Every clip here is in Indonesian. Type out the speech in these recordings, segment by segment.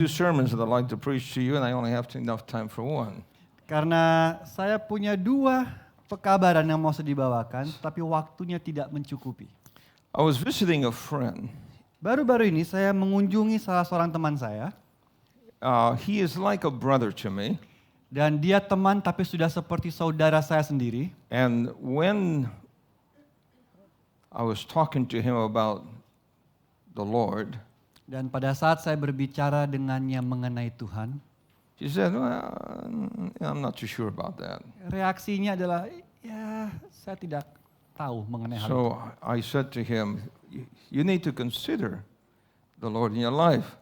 Two sermons that I'd like to preach to you, and I only have enough time for one. Karena saya punya 2 pekabaran yang mau saya dibawakan, tapi waktunya tidak mencukupi. I was visiting a friend. Baru-baru ini saya mengunjungi salah seorang teman saya, He is like a brother to me. dan dia teman tapi sudah seperti saudara saya sendiri. And when I was talking to him about the Lord, Dan pada saat saya berbicara dengannya mengenai Tuhan, he said, well, I'm not too sure about that. reaksinya adalah, ya saya tidak tahu mengenai hal itu. So I said to him, you need to consider the Lord in your life.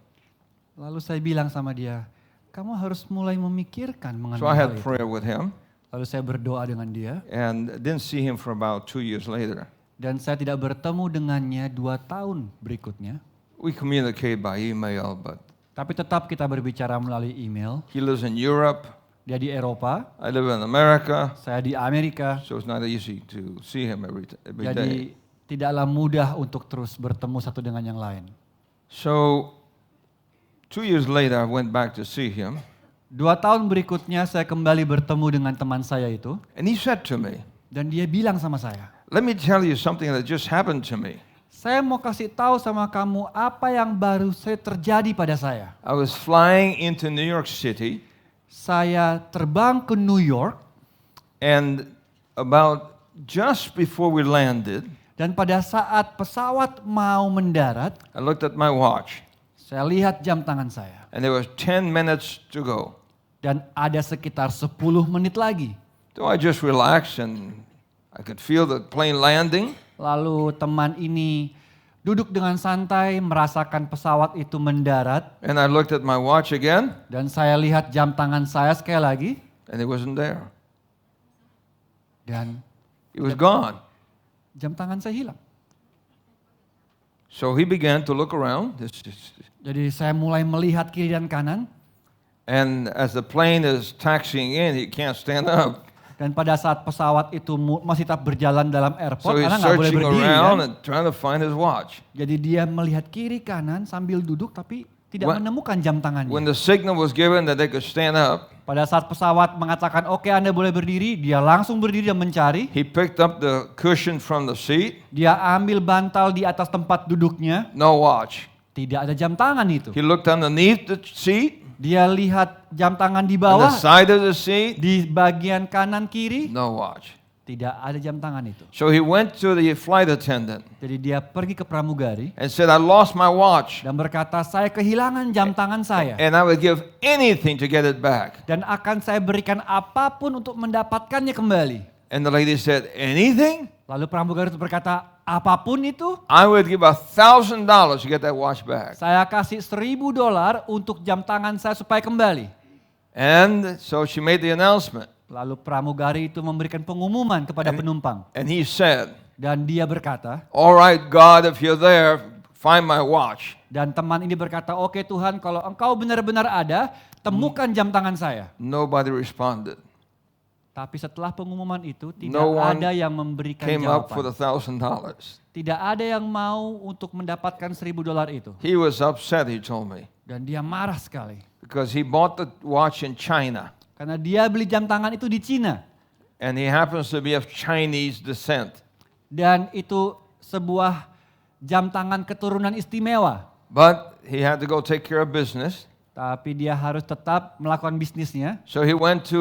Lalu saya bilang sama dia, kamu harus mulai memikirkan mengenai So I hal had itu. prayer with him Lalu saya berdoa dengan dia, and didn't see him for about 2 years later. dan saya tidak bertemu dengannya 2 tahun berikutnya. We communicate by email, but Tapi tetap kita berbicara melalui email. he lives in Europe. Dia di Eropa, I live in America, saya di Amerika. so it's not easy to see him every Jadi day. tidaklah mudah untuk terus bertemu satu dengan yang lain. So 2 years later, I went back to see him, 2 tahun berikutnya saya kembali bertemu dengan teman saya itu. and he said to me, Dan dia bilang sama saya, let me tell you something that just happened to me. saya mau kasih tahu sama kamu apa yang baru terjadi pada saya. I was flying into New York City, Saya terbang ke New York, and about just before we landed, dan pada saat pesawat mau mendarat, I looked at my watch, saya lihat jam tangan saya. and there was 10 minutes to go. Dan ada sekitar 10 menit lagi. So I just relaxed, and I could feel the plane landing. Lalu teman ini duduk dengan santai merasakan pesawat itu mendarat. And I looked at my watch again, Dan saya lihat jam tangan saya sekali lagi. and it wasn't there. Dan It was gone. jam tangan saya hilang. So he began to look around, Jadi saya mulai melihat kiri dan kanan. and as the plane is taxiing in, he can't stand up. Dan pada saat pesawat itu masih tetap berjalan dalam So airport, he's karena nggak boleh searching berdiri around kan. and trying to find his watch. Jadi dia melihat kiri kanan sambil duduk tapi tidak When- menemukan jam When tangannya. the signal was given that they could stand up, Pada saat pesawat mengatakan oke Anda boleh berdiri, dia langsung berdiri dan mencari. he picked up the cushion from the seat. Dia ambil bantal di atas tempat duduknya, No watch. tidak ada jam tangan itu. He looked underneath the seat, Dia lihat jam tangan di on the bawah, side of the seat, di bagian kanan kiri, no watch. tidak ada jam tangan itu. So he went to the flight attendant Jadi dia pergi ke pramugari and said, I lost my watch, dan berkata, saya kehilangan jam tangan saya. and I would give anything to get it back. Dan akan saya berikan apapun untuk mendapatkannya kembali. And the lady said, anything? Lalu pramugari itu berkata, apapun itu, I would give $1,000 to get that watch back. saya kasih $1.000 untuk jam tangan saya supaya kembali. And so she made the announcement, Lalu pramugari itu memberikan pengumuman kepada penumpang. and he said, Dan dia berkata, all right, God, if you're there, find my watch. dan teman ini berkata, oke Tuhan, kalau engkau benar-benar ada, temukan jam tangan saya. Nobody responded. Tapi setelah pengumuman itu, tidak No one ada yang memberikan Came up for jawaban. the $1,000. Tidak ada yang mau untuk mendapatkan $1.000 itu. He was upset, he told me, Dan dia marah sekali. because he bought the watch in China, Karena dia beli jam tangan itu di Cina. and he happens to be of Chinese descent. Dan itu sebuah jam tangan keturunan istimewa. But he had to go take care of business. Tapi dia harus tetap melakukan bisnisnya. So he went to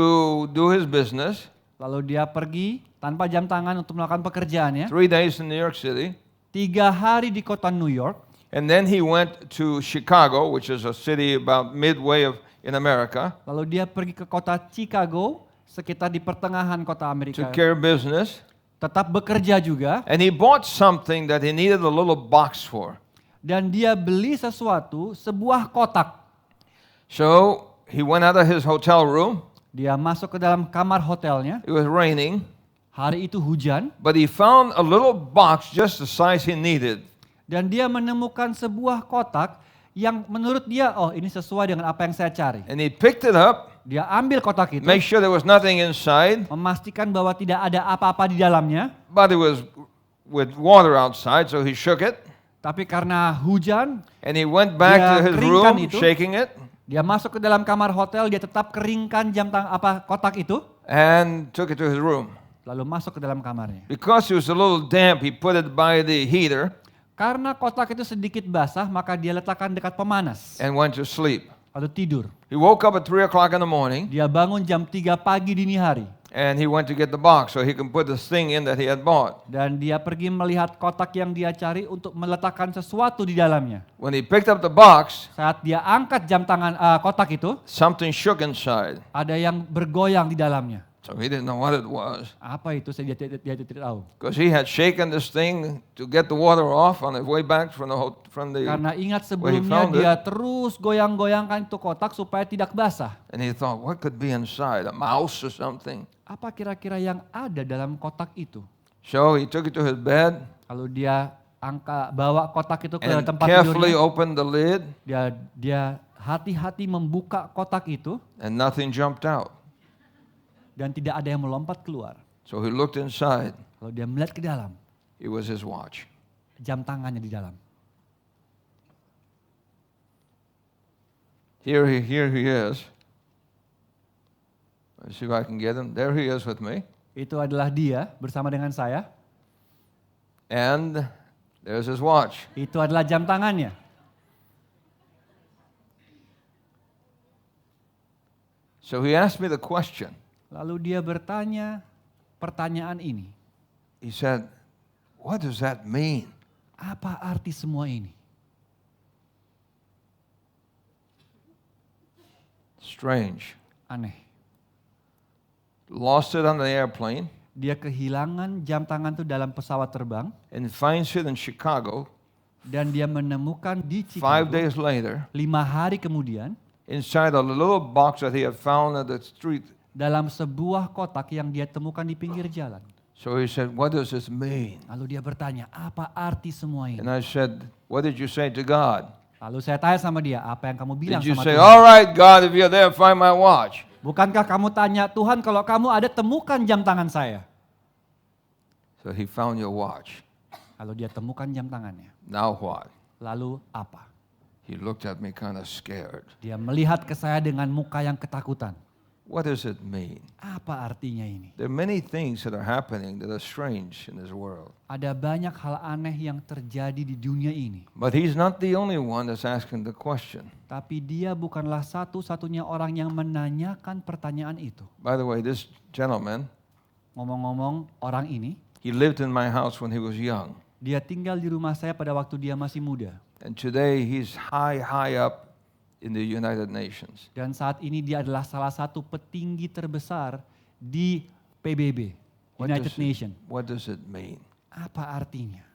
do his business, Lalu dia pergi tanpa jam tangan untuk melakukan pekerjaannya. 3 days in New York City. 3 hari di kota New York. And then he went to Chicago, which is a city about midway in America, Lalu dia pergi ke kota Chicago, sekitar di pertengahan kota Amerika. took care of business. Tetap bekerja juga. And he bought something that he needed a little box for. Dan dia beli sesuatu, sebuah kotak. So he went out of his hotel room. Dia masuk ke dalam kamar hotelnya. It was raining, Hari itu hujan. but he found a little box just the size he needed. Dan dia menemukan sebuah kotak yang menurut dia, oh ini sesuai dengan apa yang saya cari. And he picked it up, Dia ambil kotak itu, make sure there was nothing inside, memastikan bahwa tidak ada apa-apa di dalamnya. but it was with water outside, so he shook it. Tapi karena hujan, And he went back Dia to his keringkan room, itu. shaking it. Dia masuk ke dalam kamar hotel, dia tetap keringkan kotak itu, and took it to his room. lalu masuk ke dalam kamarnya. Because it was a little damp, he put it by the heater Karena kotak itu sedikit basah, maka dia letakkan dekat pemanas, and went to sleep. lalu tidur. He woke up at 3 o'clock in the morning, Dia bangun jam 3 pagi dini hari. and he went to get the box so he can put the thing in that he had bought. Dan dia pergi melihat kotak yang dia cari untuk meletakkan sesuatu di dalamnya. When he picked up the box, Saat dia angkat kotak itu, something shook inside. ada yang bergoyang di dalamnya. So he didn't know what it was. Apa itu? Dia tidak tahu. Because he had shaken this thing to get the water off on his way back from the Karena ingat where he sebelumnya found dia it. terus goyang-goyangkan itu kotak supaya tidak basah. And he thought, what could be inside? A mouse or something? Apa kira-kira yang ada dalam kotak itu? So he took it to his bed Lalu dia bawa kotak itu ke and tempat carefully tidurnya. opened the lid, Dia hati-hati membuka kotak itu and nothing jumped out. dan tidak ada yang melompat keluar. So he looked inside. Lalu dia melihat ke dalam, It was his watch. jam tangannya di dalam. Here he is. Let's see if I can get him. There he is with me. Itu adalah dia bersama dengan saya. And there's his watch. Itu adalah jam tangannya. So he asked me the question. Lalu dia bertanya pertanyaan ini. He said, what does that mean? Apa arti semua ini? Strange. Aneh. Lost it on the airplane Dia kehilangan jam tangan itu dalam pesawat terbang. and finds it in Chicago Dan dia menemukan di 5 Chicago days later 5 hari kemudian inside a little box that he had found at the street. dalam sebuah kotak yang dia temukan di pinggir jalan. So he said, what does this mean? Lalu dia bertanya, apa arti semua ini? And I said, what did you say to God? Lalu saya tanya sama dia, apa yang kamu bilang Did you sama say, Tuhan? all right, God, if you're there, find my watch? Bukankah kamu tanya, Tuhan kalau kamu ada temukan jam tangan saya? So he found your watch. Lalu dia temukan jam tangannya. Now what? Lalu apa? He looked at me kind of scared. Dia melihat ke saya dengan muka yang ketakutan. What does it mean? Apa artinya ini? There are many things that are happening that are strange in this world. Ada banyak hal aneh yang terjadi di dunia ini. But he's not the only one that's asking the question. Tapi dia bukanlah satu-satunya orang yang menanyakan pertanyaan itu. By the way, this gentleman, Ngomong-ngomong, orang ini, he lived in my house when he was young. dia tinggal di rumah saya pada waktu dia masih muda. And today he's high up in the United Nations. Dan saat ini dia adalah salah satu petinggi terbesar di PBB, United Nations. What does it mean? Apa artinya?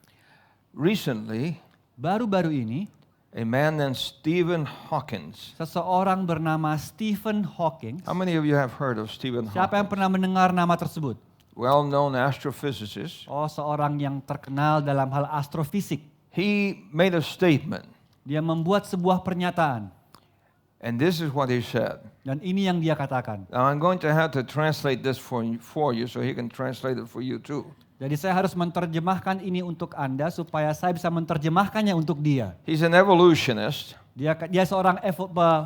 Recently, Baru-baru ini, a man named Stephen Hawking. seseorang bernama Stephen Hawking. How many of you have heard of Stephen Siapa yang Hawking? pernah mendengar nama tersebut? Well-known astrophysicist. Oh, seorang yang terkenal dalam hal astrofisik. He made a statement, Dia membuat sebuah pernyataan. and this is what he said. Dan ini yang dia katakan. Now I'm going to have to translate this for you so he can translate it for you too. Jadi saya harus menerjemahkan ini untuk Anda supaya saya bisa menerjemahkannya untuk dia. He's an evolutionist, Dia seorang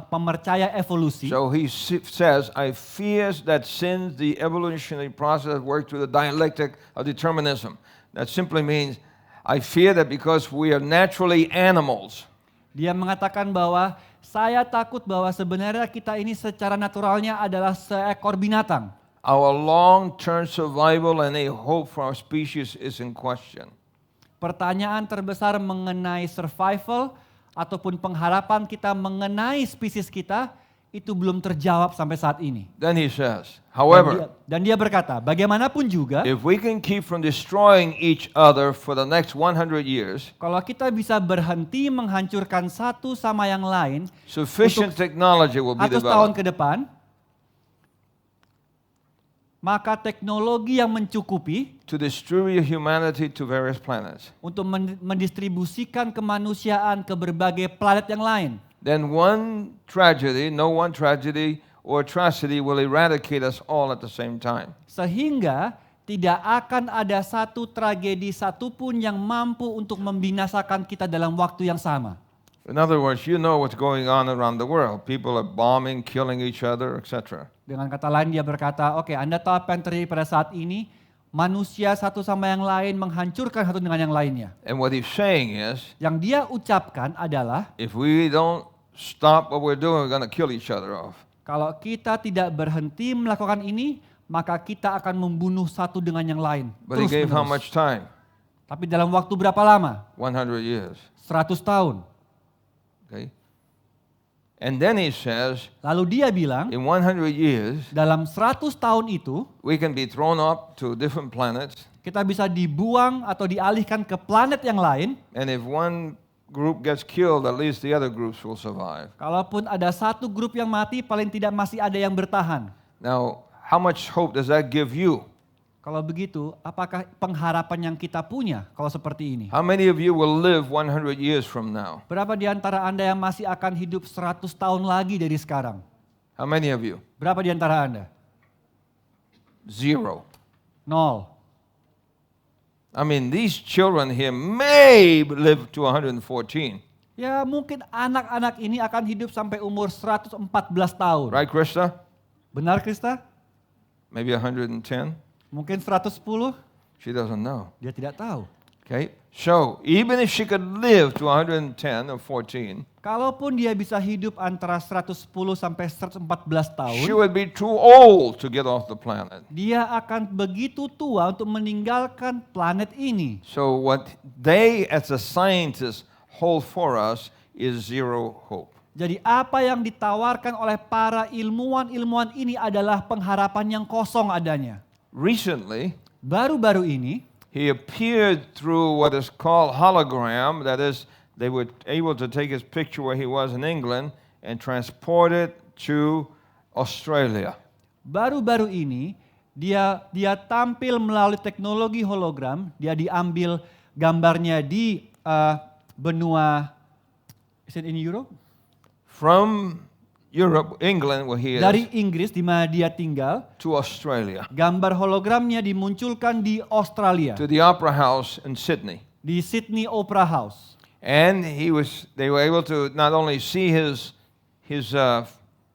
pemercaya evolusi. so he says, I fear that since the evolutionary process worked through the dialectic of determinism, that simply means I fear that because we are naturally animals, Dia mengatakan bahwa saya takut bahwa sebenarnya kita ini secara naturalnya adalah seekor binatang. our long-term survival and a hope for our species is in question. Pertanyaan terbesar mengenai survival ataupun pengharapan kita mengenai spesies kita itu belum terjawab sampai saat ini. Then he says, however, Dan dia berkata, bagaimanapun juga, if we can keep from destroying each other for the next 100 years, kalau kita bisa berhenti menghancurkan satu sama yang lain sufficient technology will be 100 tahun developed ke depan, maka teknologi yang mencukupi to distribute humanity to various planets. untuk mendistribusikan kemanusiaan ke berbagai planet yang lain. Then no one tragedy or atrocity will eradicate us all at the same time. Sehingga tidak akan ada satu tragedi satupun yang mampu untuk membinasakan kita dalam waktu yang sama. In other words, you know what's going on around the world. People are bombing, killing each other, etc. Dengan kata lain dia berkata, oke, Anda tahu apa yang terjadi pada saat ini? Manusia satu sama yang lain menghancurkan satu dengan yang lainnya. And what he's saying is, Yang dia ucapkan adalah, if we don't stop what we're doing, we're going to kill each other off. kalau kita tidak berhenti melakukan ini, maka kita akan membunuh satu dengan yang lain. But he gave how much time? Tapi dalam waktu berapa lama? 100 years. 100 tahun. Okay? And then he says, Lalu dia bilang, in 100 years, dalam 100 tahun itu, we can be thrown up to different planets. kita bisa dibuang atau dialihkan ke planet yang lain. And if one group gets killed, at least the other groups will survive. Kalaupun ada satu grup yang mati, paling tidak masih ada yang bertahan. Now, how much hope does that give you? Kalau begitu, apakah pengharapan yang kita punya kalau seperti ini? How many of you will live 100 years from now? Berapa di antara Anda yang masih akan hidup 100 tahun lagi dari sekarang? How many of you? Berapa di antara Anda? 0. 0. I mean, these children here may live to 114. Ya mungkin anak-anak ini akan hidup sampai umur 114 tahun. Right, Krista? Benar Krista? Maybe 110? Mungkin 110? She doesn't know. Dia tidak tahu. Okay? So, even if she could live to 110 or 14, Kalaupun dia bisa hidup antara 110 sampai 114 tahun, she would be too old to get off the planet. dia akan begitu tua untuk meninggalkan planet ini. So, what they as a scientist hold for us is zero hope. Jadi apa yang ditawarkan oleh para ilmuwan-ilmuwan ini adalah pengharapan yang kosong adanya. Recently, Baru-baru ini, he appeared through what is called hologram. That is, they were able to take his picture where he was in England and transport it to Australia. baru-baru ini dia tampil melalui teknologi hologram. Dia diambil gambarnya di benua, is it in Europe? From Europe, England, where he is, Dari Inggris di mana dia tinggal. to Australia, Gambar hologramnya dimunculkan di Australia, to the Opera House in Sydney. di Sydney Opera House. And they were able to not only see his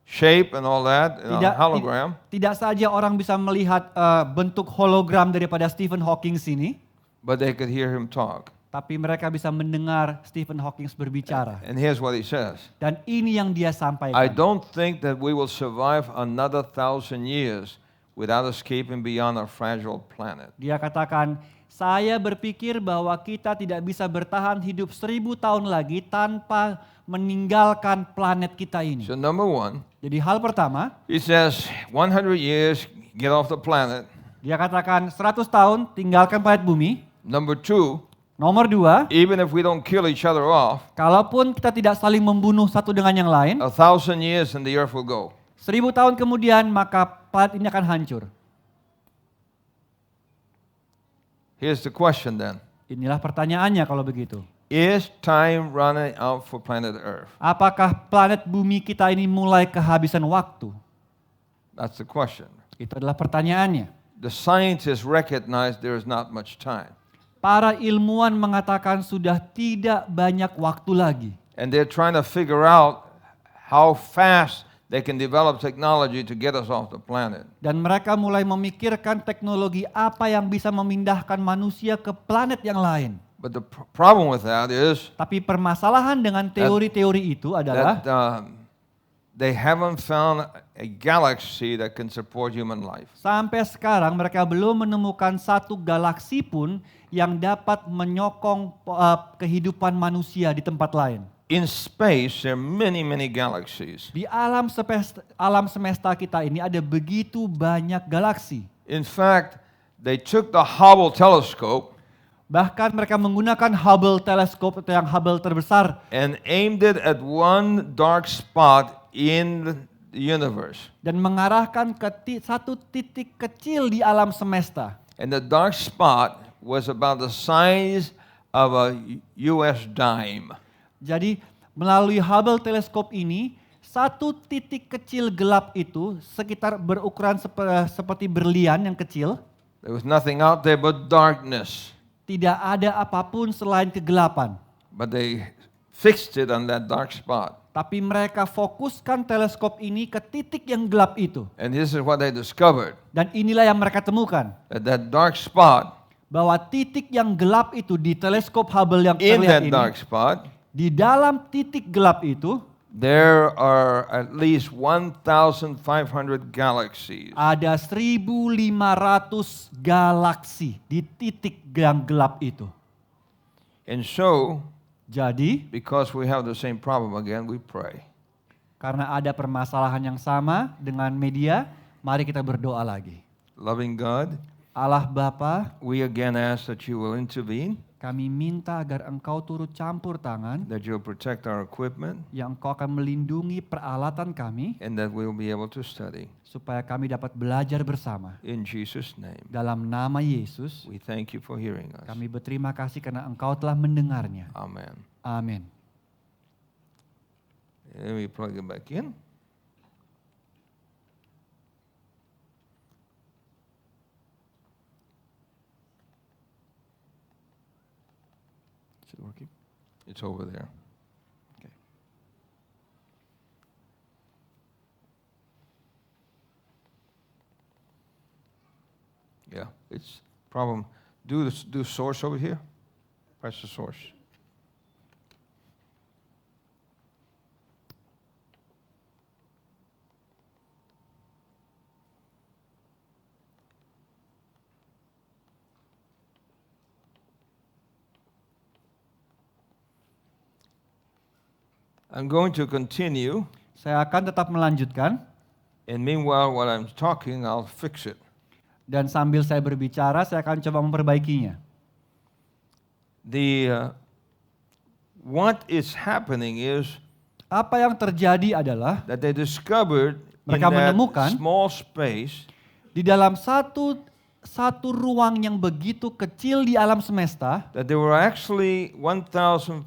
shape and all that in a hologram, Tidak saja orang bisa melihat bentuk hologram daripada Stephen Hawking ini, but they could hear him talk. tapi mereka bisa mendengar Stephen Hawking berbicara. And here's what he says. Dan ini yang dia I sampaikan. don't think that we will survive another 1,000 years without escaping beyond our fragile planet. Dia katakan, saya berpikir bahwa kita tidak bisa bertahan hidup 1000 tahun lagi tanpa meninggalkan planet kita ini. So number one, Jadi hal pertama, he says 100 years, get off the planet. dia katakan 100 tahun tinggalkan planet bumi. Number two, Nomor 2, even if we don't kill each other off, kalaupun kita tidak saling membunuh satu dengan yang lain, 1,000 years and the earth will go. 1000 tahun kemudian maka planet ini akan hancur. Here's the question then. Inilah pertanyaannya kalau begitu. Is time running out for planet Earth? Apakah planet bumi kita ini mulai kehabisan waktu? That's the question. Itu adalah pertanyaannya. The scientists recognize there is not much time. Para ilmuwan mengatakan sudah tidak banyak waktu lagi. And they're trying to figure out how fast they can develop technology to get us off the planet. Dan mereka mulai memikirkan teknologi apa yang bisa memindahkan manusia ke planet yang lain. But the problem with that is Tapi permasalahan dengan teori-teori itu adalah that they haven't found a galaxy that can support human life. sampai sekarang mereka belum menemukan satu galaksi pun yang dapat menyokong kehidupan manusia di tempat lain. In space, there are many, many galaxies. Di alam semesta kita ini ada begitu banyak galaksi. In fact, they took the Hubble telescope Bahkan mereka menggunakan Hubble teleskop atau yang Hubble terbesar and aimed it at one dark spot in the universe. dan mengarahkan ke satu titik kecil di alam semesta. And the dark spot was about the size of a US dime. Jadi melalui Hubble teleskop ini, satu titik kecil gelap itu sekitar berukuran seperti berlian yang kecil. There was nothing out there but darkness. Tidak ada apapun selain kegelapan. But they fixed it on that dark spot. Tapi mereka fokuskan teleskop ini ke titik yang gelap itu. And this is what they discovered, Dan inilah yang mereka temukan. that dark spot, Bahwa titik yang gelap itu di teleskop Hubble yang in terlihat that ini. dark spot, Di dalam titik gelap itu there are at least 1,500 galaxies. ada 1.500 galaksi di titik yang gelap itu. And so, Jadi, because we have the same problem again, we pray. karena ada permasalahan yang sama dengan media, mari kita berdoa lagi. Loving God, Allah Bapa, we again ask that you will intervene, kami minta agar Engkau turut campur tangan, that you'll protect our equipment, yang Engkau akan melindungi peralatan kami, and that we'll be able to study. supaya kami dapat belajar bersama. In Jesus' name, Dalam nama Yesus, we thank you for hearing us. kami berterima kasih karena Engkau telah mendengarnya. Amen. Amin. Let me plug it back in. Is it working? It's over there. Okay. Yeah, it's problem. Do source over here. Press the source. I'm going to continue, Saya akan tetap melanjutkan, and meanwhile, while I'm talking, I'll fix it. dan sambil saya berbicara, saya akan coba memperbaikinya. What is happening is Apa yang terjadi adalah that they discovered in Mereka that menemukan small space di dalam satu ruang yang begitu kecil di alam semesta, that there were actually 1,500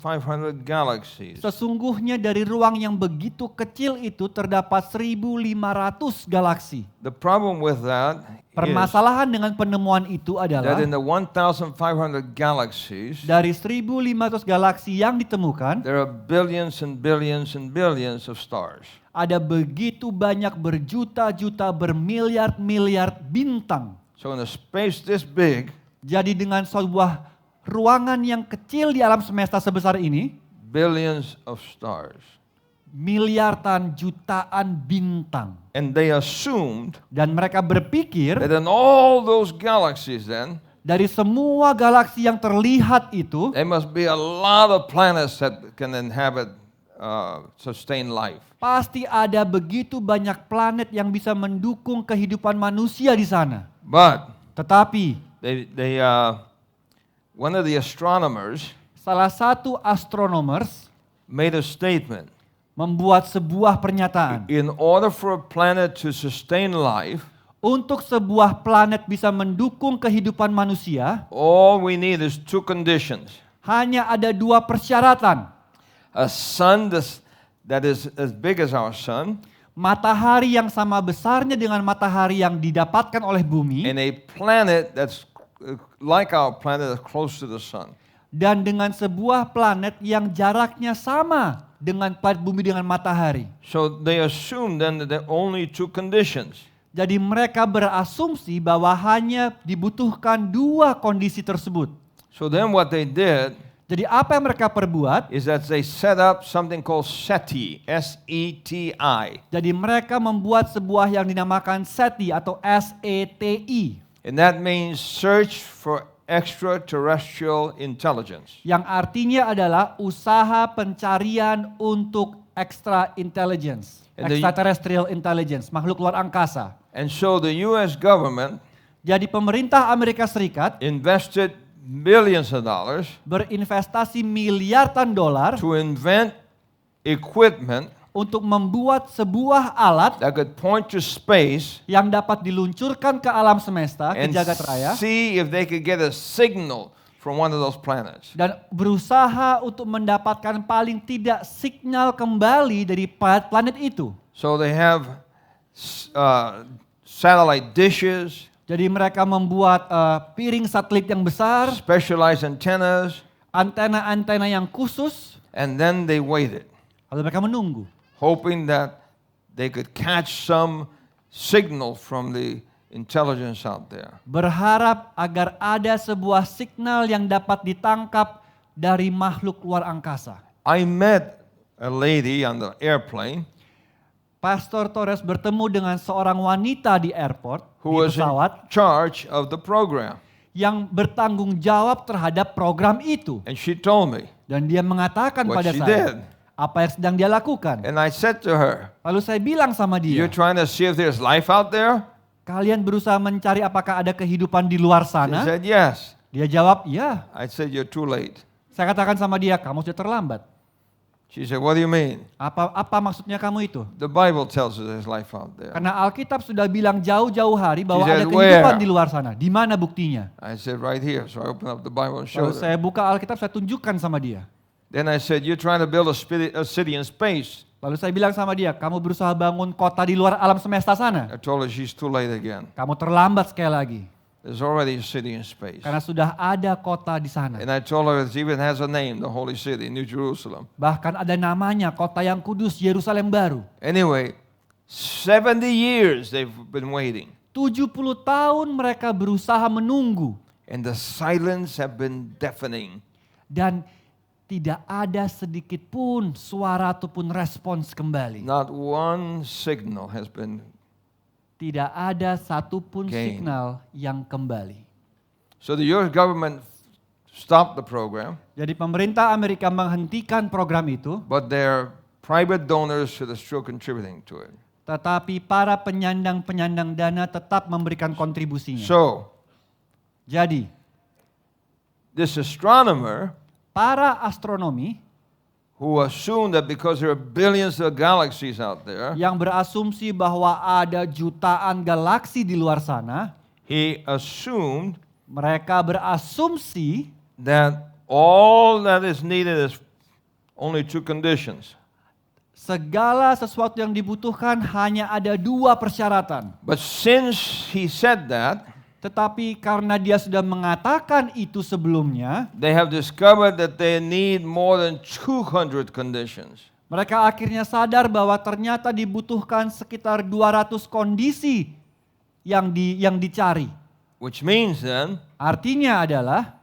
galaxies. sesungguhnya dari ruang yang begitu kecil itu terdapat 1.500 galaksi. The problem with that is Permasalahan dengan penemuan itu adalah that in the 1,500 galaxies, dari 1.500 galaksi yang ditemukan, there are billions and billions and billions of stars. ada begitu banyak berjuta-juta bermiliar-miliar bintang. So in a space this big, Jadi dengan sebuah ruangan yang kecil di alam semesta sebesar ini, billions of stars. miliaran jutaan bintang. And they assumed Dan mereka berpikir that in all those galaxies then, dari semua galaksi yang terlihat itu, there must be a lot of planets that can inhabit, sustain life. pasti ada begitu banyak planet yang bisa mendukung kehidupan manusia di sana. But Tetapi one of the astronomers salah satu astronomers made a statement. membuat sebuah pernyataan. In order for a planet to sustain life, Untuk sebuah planet bisa mendukung kehidupan manusia, all we need is two conditions. hanya ada dua persyaratan. A sun that is as big as our sun, Matahari yang sama besarnya dengan matahari yang didapatkan oleh bumi, and a planet that's like our planet, that's close to the sun. dan dengan sebuah planet yang jaraknya sama dengan planet bumi dengan matahari. So they assume then that there are only two conditions. Jadi mereka berasumsi bahwa hanya dibutuhkan dua kondisi tersebut. So then what they did Jadi apa yang mereka perbuat? is that they set up something called SETI, S-E-T-I. Jadi mereka membuat sebuah yang dinamakan SETI atau SETI. And that means Search for Extraterrestrial Intelligence. Yang artinya adalah usaha pencarian untuk extra intelligence. And the- Extraterrestrial intelligence, makhluk luar angkasa. And so the U.S. government Jadi pemerintah Amerika Serikat invested billions of dollars berinvestasi miliaran dolar to invent equipment untuk membuat sebuah alat that could point to space yang dapat diluncurkan ke alam semesta, ke and jagat raya, see if they could get a signal from one of those planets. dan berusaha untuk mendapatkan paling tidak sinyal kembali dari planet itu. So they have satellite dishes, Jadi mereka membuat piring satelit yang besar, specialized antennas, antena-antena yang khusus, And then they waited, Lalu mereka menunggu. hoping that they could catch some signal from the intelligence out there. Berharap agar ada sebuah signal yang dapat ditangkap dari makhluk luar angkasa. I met a lady on the airplane Pastor Torres bertemu dengan seorang wanita di airport, who di was in pesawat, charge of the program. yang bertanggung jawab terhadap program itu. And she told me Dan dia mengatakan what pada she saya, did. apa yang sedang dia lakukan. And I said to her, Lalu saya bilang sama "You're dia, trying to see if there's life out there?" kalian berusaha mencari apakah ada kehidupan di luar She sana? said, "Yes." Dia jawab, ya. I said, "You're too late." Saya katakan sama dia, kamu sudah terlambat. She said, "What do you mean?" Apa maksudnya kamu itu? The Bible tells us there's life out there. Karena Alkitab sudah bilang jauh-jauh hari bahwa She ada said, kehidupan "Where?" di luar sana. Di mana buktinya? I said, "Right here." So I opened up the Bible and Lalu showed her. saya buka Alkitab, saya tunjukkan sama dia. Then I said, "You're trying to build a city in space." Lalu saya bilang sama dia, kamu berusaha bangun kota di luar alam semesta sana. I told her she's too late again. Kamu terlambat sekali lagi. There's already a city in space. Karena sudah ada kota di sana. And I told her it even has a name, the Holy City, New Jerusalem. Bahkan ada namanya, kota yang kudus, Yerusalem baru. Anyway, 70 years they've been waiting. 70 tahun mereka berusaha menunggu. And the silence have been deafening. Dan tidak ada sedikit pun suara ataupun respons kembali. Not one signal has been. Tidak ada satupun Gain. signal yang kembali. So the US government stopped the program, Jadi pemerintah Amerika menghentikan program itu, but their private donors are still contributing to it. tetapi para penyandang-penyandang dana tetap memberikan kontribusinya. So Jadi, this astronomer para astronomi who assumed that because there are billions of galaxies out there, yang berasumsi bahwa ada jutaan galaksi di luar sana, he assumed mereka berasumsi that all that is needed is only two conditions. segala sesuatu yang dibutuhkan hanya ada 2 persyaratan. But since he said that, Tetapi karena dia sudah mengatakan itu sebelumnya, they have discovered that they need more than 200 conditions. mereka akhirnya sadar bahwa ternyata dibutuhkan sekitar 200 kondisi yang dicari. Which means then Artinya adalah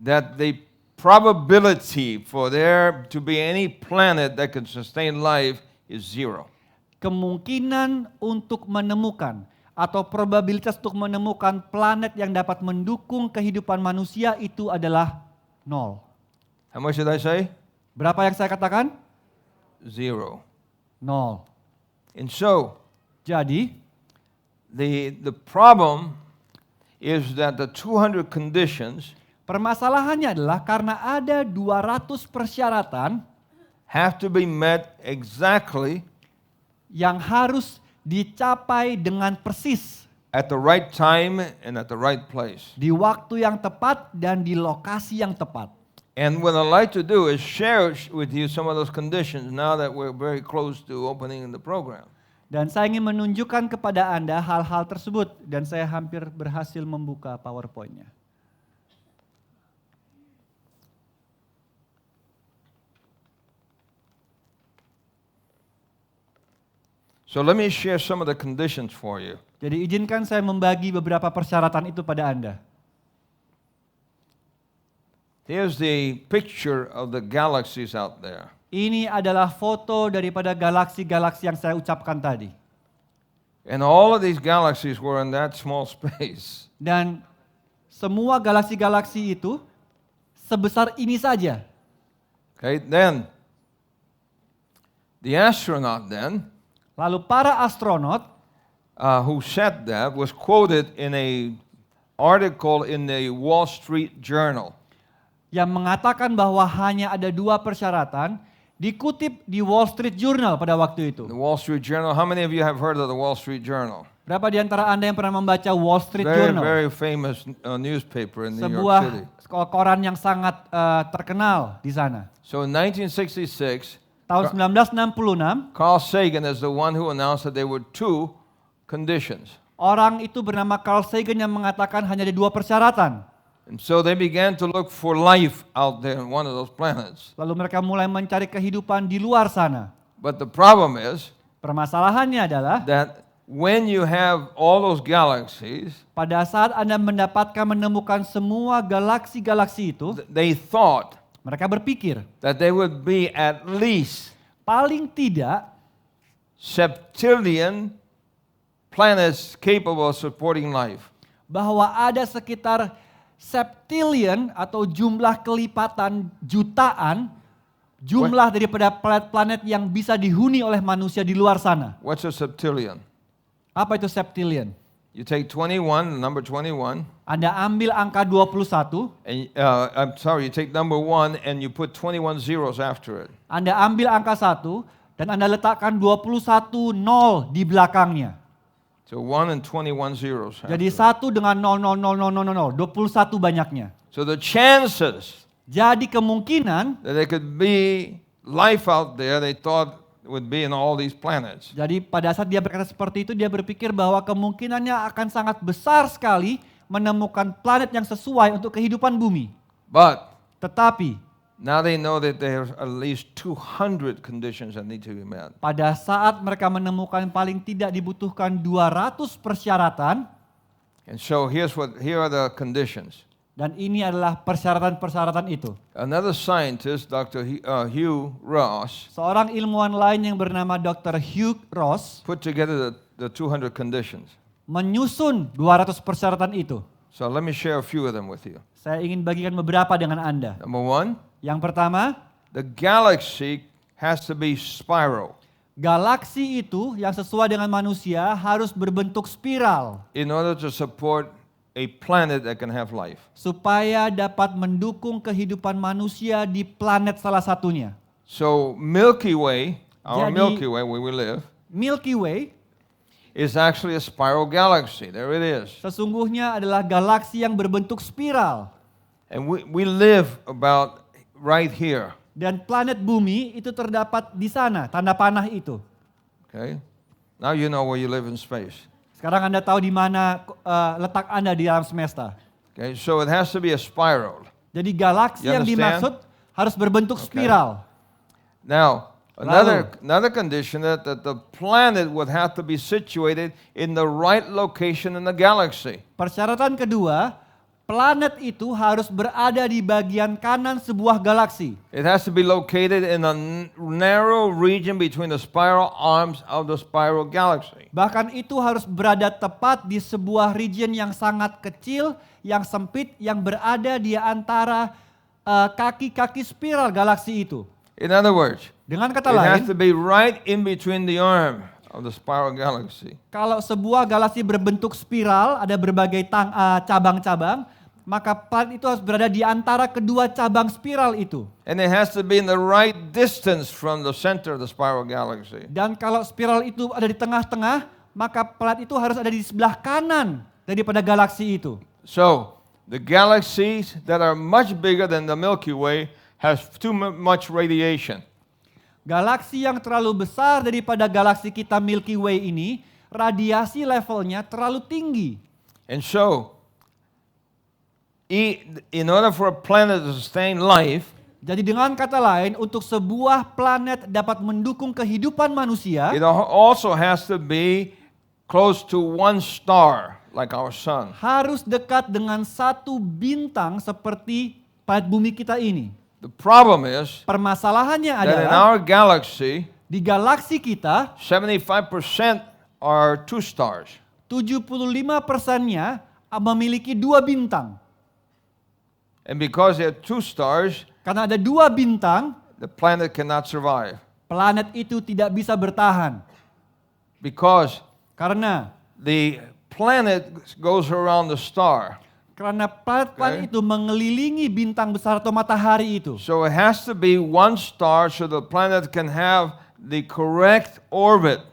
that the probability for there to be any planet that can sustain life is zero. kemungkinan untuk menemukan atau probabilitas untuk menemukan planet yang dapat mendukung kehidupan manusia itu adalah 0. How much did I say? Berapa yang saya katakan? Zero. 0. And so Jadi, the problem is that the 200 conditions permasalahannya adalah karena ada 200 persyaratan have to be met exactly yang harus dicapai dengan persis at the right time and at the right place. di waktu yang tepat dan di lokasi yang tepat. And what I'd like to do is share with you some of those conditions now that we're very close to opening the program. Dan saya ingin menunjukkan kepada Anda hal-hal tersebut dan saya hampir berhasil membuka PowerPoint-nya. So let me share some of the conditions for you. Jadi izinkan saya membagi beberapa persyaratan itu pada Anda. Here's the picture of the galaxies out there. Ini adalah foto daripada galaksi-galaksi yang saya ucapkan tadi. And all of these galaxies were in that small space. Dan semua galaksi-galaksi itu sebesar ini saja. Okay, then the astronaut then Lalu para astronot who said that was quoted in a article in the Wall Street Journal. yang mengatakan bahwa hanya ada 2 persyaratan dikutip di Wall Street Journal pada waktu itu. The Wall Street Journal, how many of you have heard of the Wall Street Journal? Berapa di antara Anda yang pernah membaca Wall Street Very, Journal? very famous newspaper in New York Sebuah City. koran yang sangat terkenal di sana. So in 1966, Tahun 1966, Carl Sagan is the one who announced that there were 2 conditions. orang itu bernama Carl Sagan yang mengatakan hanya ada 2 persyaratan. And so they began to look for life out there in one of those planets. Lalu mereka mulai mencari kehidupan di luar sana. But the problem is Permasalahannya adalah that when you have all those galaxies, pada saat Anda menemukan semua galaksi-galaksi itu, they thought mereka berpikir that they would be at least paling tidak septillion planets capable of supporting life. bahwa ada sekitar septillion atau jumlah kelipatan jutaan jumlah daripada planet-planet yang bisa dihuni oleh manusia di luar sana. What's a septillion? Apa itu septillion? You take 21, the number 21, Anda ambil angka 21, and you take number 1 and you put 21 zeros after it. Anda ambil angka 1 dan Anda letakkan 21 nol di belakangnya. So 1 and 21 zeros. Jadi after it. 1 dengan 0,000,000, 21 banyaknya. So the chances Jadi kemungkinan, that there could be life out there, they thought would be in all these planets. jadi pada saat dia berkata seperti itu, dia berpikir bahwa kemungkinannya akan sangat besar sekali menemukan planet yang sesuai untuk kehidupan bumi. But Tetapi now they know that there's at least 200 conditions that need to be met. pada saat mereka menemukan paling tidak dibutuhkan 200 persyaratan, And so here are the conditions. dan ini adalah persyaratan-persyaratan itu. Another scientist, Dr. Hugh Ross, Seorang ilmuwan lain yang bernama Dr. Hugh Ross put together the 200 conditions. menyusun 200 persyaratan itu. So let me share a few of them with you. Saya ingin bagikan beberapa dengan Anda. Number 1, Yang pertama, the galaxy has to be spiral galaksi itu yang sesuai dengan manusia harus berbentuk spiral in order to support a planet that can have life. supaya dapat mendukung kehidupan manusia di planet salah satunya. So Milky Way, our Jadi- Milky Way where we live, Milky Way is actually a spiral galaxy. There it is. sesungguhnya adalah galaksi yang berbentuk spiral. And we live about right here. Dan planet bumi itu terdapat di sana, tanda panah itu. Okay? Now you know where you live in space. Sekarang Anda tahu di mana letak Anda di alam semesta. Okay? So it has to be a spiral. Jadi galaksi You yang understand? dimaksud harus berbentuk spiral. Now, another condition that the planet would have to be situated in the right location in the galaxy. Persyaratan kedua, planet itu harus berada di bagian kanan sebuah galaksi. It has to be located in a narrow region between the spiral arms of the spiral galaxy. Bahkan itu harus berada tepat di sebuah region yang sangat kecil, yang sempit, yang berada di antara kaki-kaki spiral galaksi itu. In other words, Dengan kata it has lain, to be right in between the arm of the spiral galaxy. kalau sebuah galaksi berbentuk spiral, ada berbagai cabang-cabang, maka planet itu harus berada di antara kedua cabang spiral itu. And it has to be in the right distance from the center of the spiral galaxy. Dan kalau spiral itu ada di tengah-tengah, maka planet itu harus ada di sebelah kanan daripada galaksi itu. So, the galaxies that are much bigger than the Milky Way has too much radiation. Galaksi yang terlalu besar daripada galaksi kita Milky Way ini, radiasi levelnya terlalu tinggi. And so, in order for a planet to sustain life, Jadi dengan kata lain, untuk sebuah planet dapat mendukung kehidupan manusia, it also has to be close to one star, like our sun. harus dekat dengan satu bintang seperti planet bumi kita ini. The problem is Permasalahannya that in adalah our galaxy, di galaksi kita 75% are two stars. 75%-nya memiliki 2 bintang. And because there are two stars, Karena ada 2 bintang, the planet cannot survive. planet itu tidak bisa bertahan. Because Karena the planet goes around the star. planet-planet Okay. itu mengelilingi bintang besar atau matahari itu. So it has to be one star so the planet can have the correct orbit.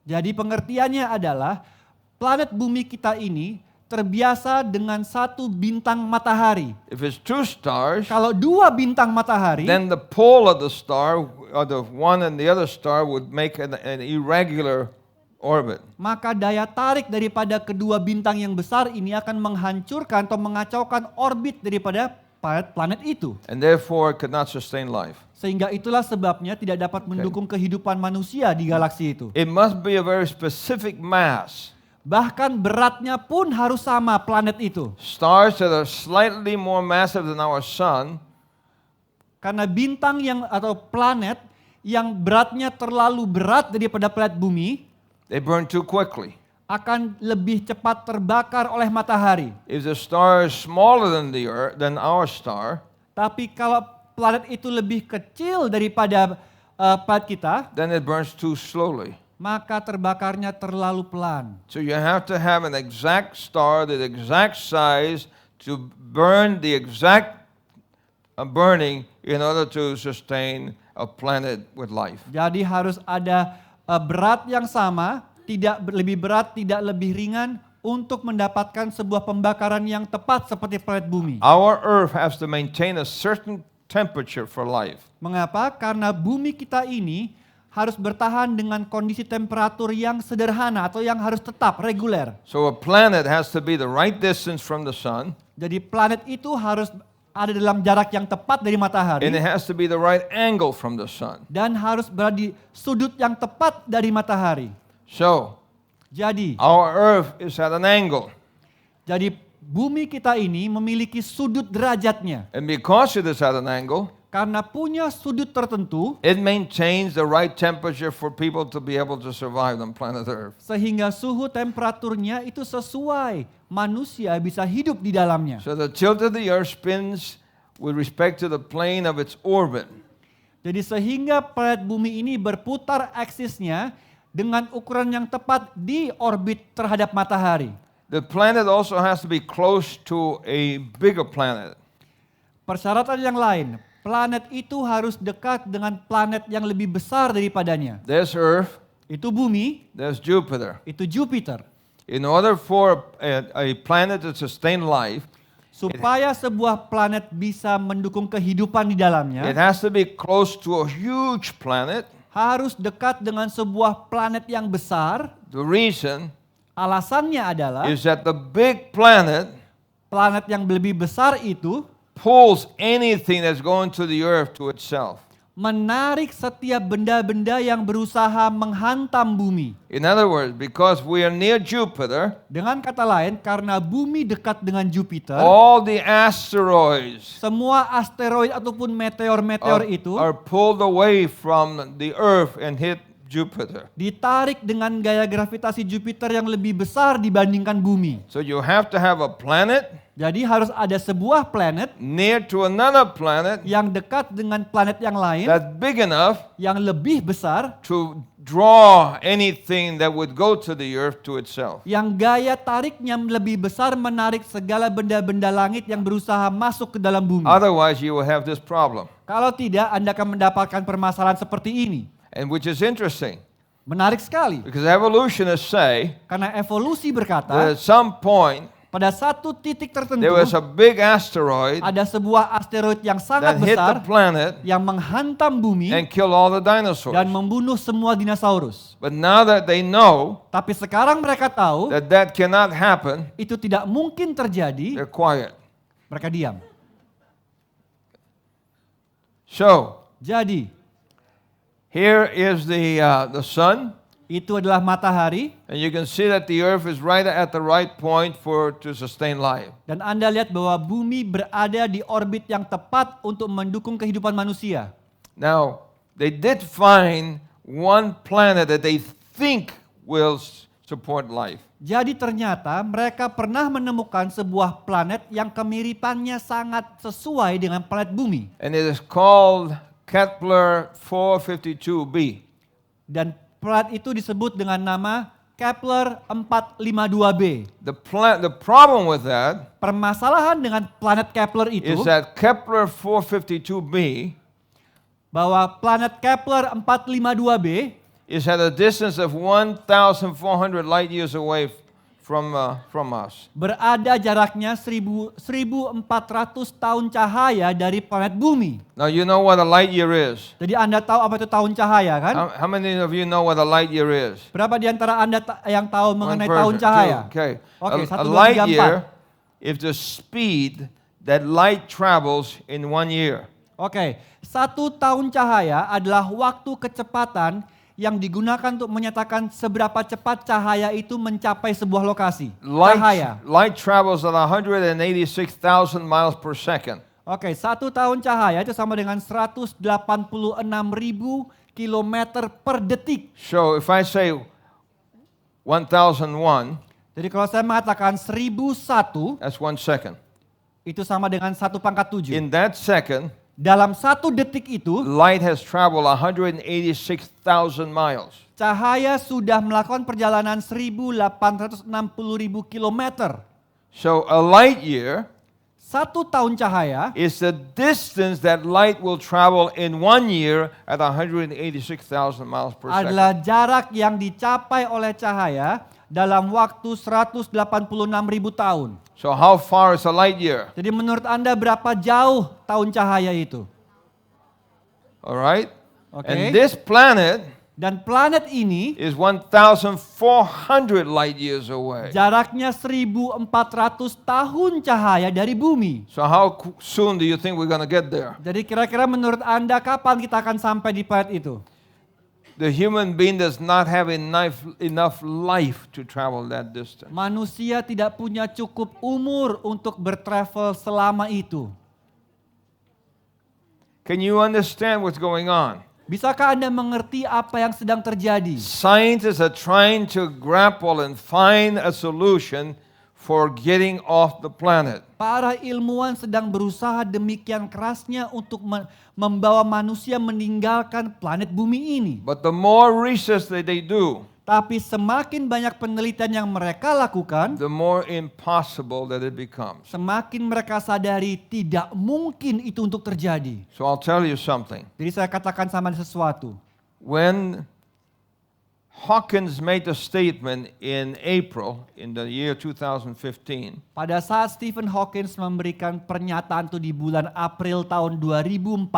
Jadi pengertiannya adalah planet bumi kita ini terbiasa dengan satu bintang matahari. If it's two stars, Kalau 2 bintang matahari, then the pole of the star, or the one and the other star, would make an irregular orbit. maka daya tarik daripada kedua bintang yang besar ini akan menghancurkan atau mengacaukan orbit daripada planet itu. And therefore it could not sustain life. Sehingga itulah sebabnya tidak dapat mendukung kehidupan manusia di galaksi itu. It must be a very specific mass. Bahkan beratnya pun harus sama planet itu. Stars that are slightly more massive than our sun Karena bintang atau planet yang beratnya terlalu berat daripada planet bumi they burn too quickly. akan lebih cepat terbakar oleh matahari. If the star is smaller than than our star, Tapi kalau planet itu lebih kecil daripada planet kita, then it burns too slowly. maka terbakarnya terlalu pelan. So you have to have an exact star, the exact size to burn the exact burning in order to sustain a planet with life. Jadi harus ada berat yang sama, tidak lebih berat, tidak lebih ringan untuk mendapatkan sebuah pembakaran yang tepat seperti planet bumi. Our Earth has to maintain a certain temperature for life. Mengapa? Karena bumi kita ini harus bertahan dengan kondisi temperatur yang sederhana atau yang harus tetap reguler. So a planet has to be the right distance from the sun, Jadi planet itu harus ada dalam jarak yang tepat dari matahari and it has to be the right angle from the sun. dan harus berada di sudut yang tepat dari matahari. So Jadi our Earth is at an angle, bumi kita ini memiliki sudut derajatnya. and because it is at an angle, Karena punya sudut tertentu, it maintains the right temperature for people to be able to survive on planet Earth. sehingga suhu temperaturnya itu sesuai, manusia bisa hidup di dalamnya. So the tilt of the Earth spins with respect to the plane of its orbit. Jadi sehingga planet bumi ini berputar aksisnya dengan ukuran yang tepat di orbit terhadap matahari. The planet also has to be close to a bigger planet. Persyaratan yang lain, planet itu harus dekat dengan planet yang lebih besar daripadanya. There's Earth, Itu bumi, there's Jupiter. itu Jupiter. In order for a planet to sustain life, Supaya sebuah planet bisa mendukung kehidupan di dalamnya, it has to be close to a huge planet. harus dekat dengan sebuah planet yang besar. The reason Alasannya adalah is that the big planet planet yang lebih besar itu pulls anything that's going to the Earth to itself. menarik setiap benda-benda yang berusaha menghantam bumi. In other words, because we are near Jupiter, Dengan kata lain, karena bumi dekat dengan Jupiter, all the asteroids semua asteroid ataupun meteor-meteor itu are pulled away from the Earth and hit Jupiter. ditarik dengan gaya gravitasi Jupiter yang lebih besar dibandingkan bumi. So you have to have a planet Jadi harus ada sebuah planet near to another planet yang dekat dengan planet yang lain, that's big enough yang lebih besar, to draw anything that would go to the Earth to itself. yang gaya tariknya lebih besar menarik segala benda-benda langit yang berusaha masuk ke dalam bumi. Otherwise, you will have this problem. Kalau tidak, Anda akan mendapatkan permasalahan seperti ini. And which is interesting, Menarik sekali, because evolutionists say karena evolusi that berkata, at some point pada satu titik tertentu, there was a big asteroid ada sebuah asteroid yang sangat that hit the besar planet yang menghantam bumi and killed all the dinosaurs. dan membunuh semua dinosaurus. But now that they know Tapi sekarang mereka tahu that cannot happen, itu tidak mungkin terjadi, they're quiet. mereka diam. So Jadi, here is the sun, itu adalah matahari and you can see that the Earth is right at the right point to sustain life. dan Anda lihat bahwa bumi berada di orbit yang tepat untuk mendukung kehidupan manusia. Now, they did find one planet that they think will support life. Jadi ternyata mereka pernah menemukan sebuah planet yang kemiripannya sangat sesuai dengan planet bumi. And it is called Kepler 452b. Dan planet itu disebut dengan nama Kepler 452b. The problem with that Permasalahan dengan planet Kepler itu is that Kepler 452b bahwa planet Kepler 452b is at a distance of 1,400 light years away from us. Berada jaraknya 1400 tahun cahaya dari planet bumi. Now you know what a light year is. Jadi Anda tahu apa itu tahun cahaya kan? How many of you know what a light year is? Berapa di antara Anda yang tahu mengenai One tahun person, cahaya? two. Okay. Oke, A 1, 2, light 3, 4. year is the speed that light travels in 1 year. Oke, 1 tahun cahaya adalah waktu kecepatan yang digunakan untuk menyatakan seberapa cepat cahaya itu mencapai sebuah lokasi. Cahaya. Light travels at 186,000 miles per second. Oke, 1 tahun cahaya itu sama dengan 186.000 kilometer per detik. So if I say 1001, Jadi kalau saya mengatakan 1001, that's 1 second. itu sama dengan 1/7. In that second, Dalam 1 detik itu, light has traveled 186,000 miles. cahaya sudah melakukan perjalanan 1.860.000 kilometer. So a light year 1 tahun cahaya is the distance that light will travel in 1 year at 186,000 miles per second. adalah jarak yang dicapai oleh cahaya dalam waktu 186.000 tahun. So how far is a light year? Jadi menurut Anda berapa jauh tahun cahaya itu? All right? Okay. And this planet Dan planet ini is 1,400 light years away. jaraknya 1.400 tahun cahaya dari bumi. So how soon do you think we're going to get there? Jadi kira-kira menurut Anda kapan kita akan sampai di planet itu? The human being does not have enough life to travel that distance. Manusia tidak punya cukup umur untuk bertravel selama itu. Can you understand what's going on? Bisakah Anda mengerti apa yang sedang terjadi? Scientists are trying to grapple and find a solution for getting off the planet. Para ilmuwan sedang berusaha demikian kerasnya untuk membawa manusia meninggalkan planet bumi ini. But the more research that they do, Tapi semakin banyak penelitian yang mereka lakukan, the more impossible that it becomes. semakin mereka sadari tidak mungkin itu untuk terjadi. So I'll tell you something. Jadi saya katakan sama sesuatu. When Hawkins made a statement in April in the year 2015, Pada saat Stephen Hawking memberikan pernyataan itu di bulan April tahun 2014,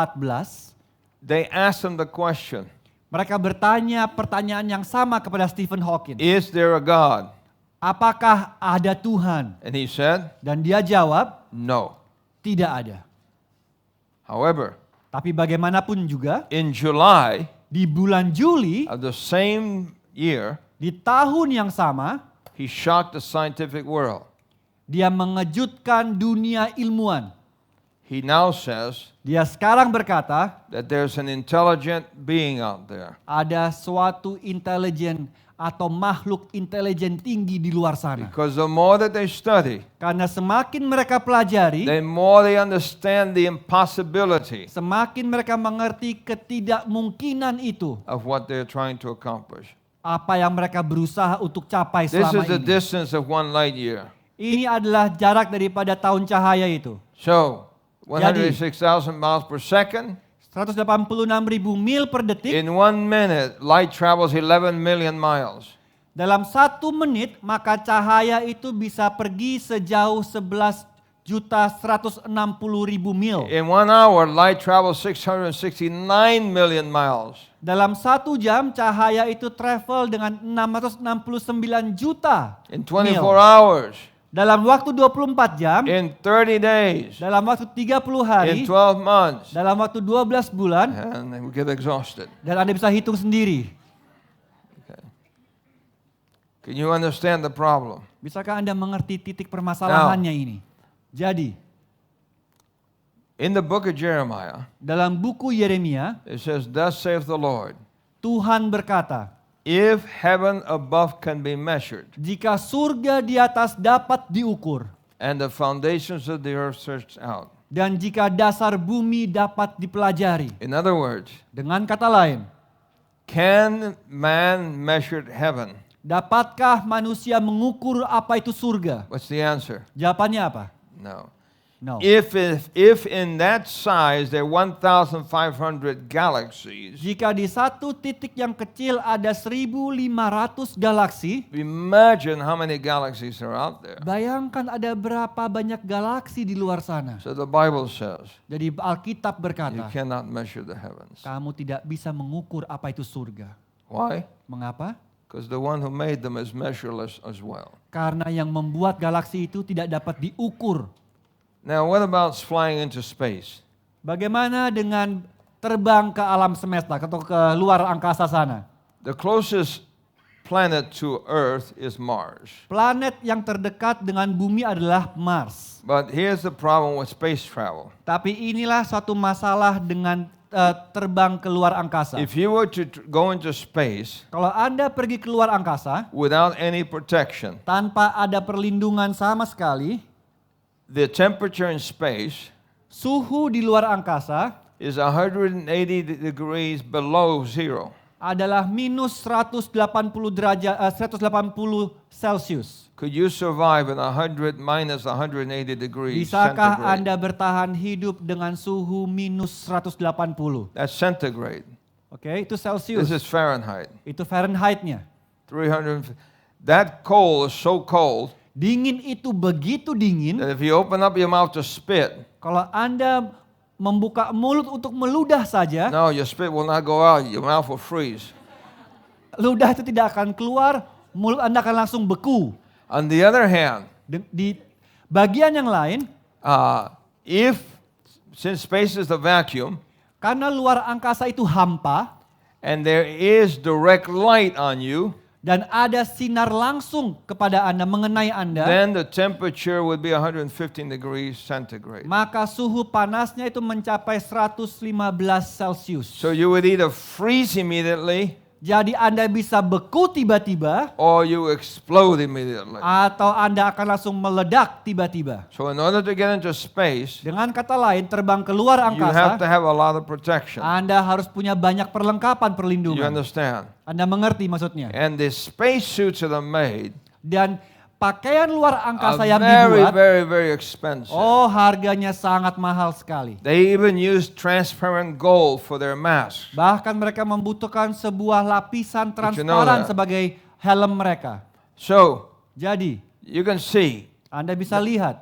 they asked him the question, mereka bertanya pertanyaan yang sama kepada Stephen Hawking. is there a God? Apakah ada Tuhan? And he said, Dan dia jawab, no. tidak ada. However, Tapi bagaimanapun juga, in July di bulan Juli, of the same year, di tahun yang sama, he shocked the scientific world. dia mengejutkan dunia ilmuwan. He now says Dia sekarang berkata, that there's an intelligent being out there. ada suatu intelijen atau makhluk intelijen tinggi di luar sana. Because the more that they study, Karena semakin mereka pelajari, the more they understand the impossibility semakin mereka mengerti ketidakmungkinan itu. of what they're trying to accomplish. Apa yang mereka berusaha untuk capai This selama is the ini. distance of 1 light year. Ini adalah jarak daripada tahun cahaya itu. So, 106,000 miles per second. 186.000 mil per detik. In 1 minute, light travels 11 million miles. Dalam 1 menit, maka cahaya itu bisa pergi sejauh 11.160.000 mil. In 1 hour, light travels 669 million miles. Dalam 1 jam, cahaya itu travel dengan 669 juta In 24 mil. hours. Dalam waktu 24 jam, In 30 days. dalam waktu 30 hari, In 12 months. dalam waktu 12 bulan, And then we get exhausted. dan Anda bisa hitung sendiri. Okay. Can you understand the problem? Bisakah Anda mengerti titik permasalahannya ini? Jadi, In the book of Jeremiah, dalam buku Yeremia, it says, thus saith the Lord, Tuhan berkata, if heaven above can be measured, jika surga di atas dapat diukur, and the foundations of the earth searched out. dan jika dasar bumi dapat dipelajari. In other words, Dengan kata lain, can man measure heaven? dapatkah manusia mengukur apa itu surga? What's the answer? Jawabannya apa? No. No. If in that size there are 1,500 galaxies, Jika di satu titik yang kecil ada 1.500 galaksi, imagine how many galaxies are out there. bayangkan ada berapa banyak galaksi di luar sana. So the Bible says Jadi Alkitab you berkata, cannot measure the heavens. kamu tidak bisa mengukur apa itu surga. Why? Mengapa? Because the one who made them is measureless as well. Karena yang membuat galaksi itu tidak dapat diukur. Now, what about flying into space? Bagaimana dengan terbang ke alam semesta atau ke luar angkasa sana? The closest planet to Earth is Mars. Planet yang terdekat dengan bumi adalah Mars. But here's the problem with space travel. Tapi inilah suatu masalah dengan terbang ke luar angkasa. If you were to go into space Kalau Anda pergi ke luar angkasa without any protection, tanpa ada perlindungan sama sekali, the temperature in space suhu di luar angkasa is 180 degrees below zero. adalah minus 180 derajat 180 Celcius. Could you survive in minus 180 degrees Bisakah centigrade? Anda bertahan hidup dengan suhu minus 180? That's centigrade. Oke, itu This Celsius. is Fahrenheit. Itu Fahrenheit-nya. 300. That coal is so cold Dingin itu begitu dingin, that if you open up your mouth to spit, kalau Anda membuka mulut untuk meludah saja, no, your spit will not go out. Your mouth will freeze. ludah itu tidak akan keluar, mulut Anda akan langsung beku. On the other hand, Di bagian yang lain, since space is a vacuum karena luar angkasa itu hampa and there is direct light on you, dan ada sinar langsung kepada Anda, mengenai Anda, then the temperature would be 115 degrees centigrade. maka suhu panasnya itu mencapai 115 Celcius. So you would either freeze immediately Jadi Anda bisa beku tiba-tiba or you explode immediately. atau Anda akan langsung meledak tiba-tiba. So in order to get into space, Dengan kata lain, terbang ke luar you have to angkasa, have a lot of protection. Anda harus punya banyak perlengkapan You perlindungan. understand? Anda mengerti maksudnya? And the space suits that are made Dan pakaian luar are angkasa yang very, dibuat, very, very expensive. harganya sangat mahal sekali. They even use transparent gold for their masks. Bahkan mereka membutuhkan sebuah lapisan Did you know transparan that? sebagai helm mereka. So Jadi, you can see Anda bisa lihat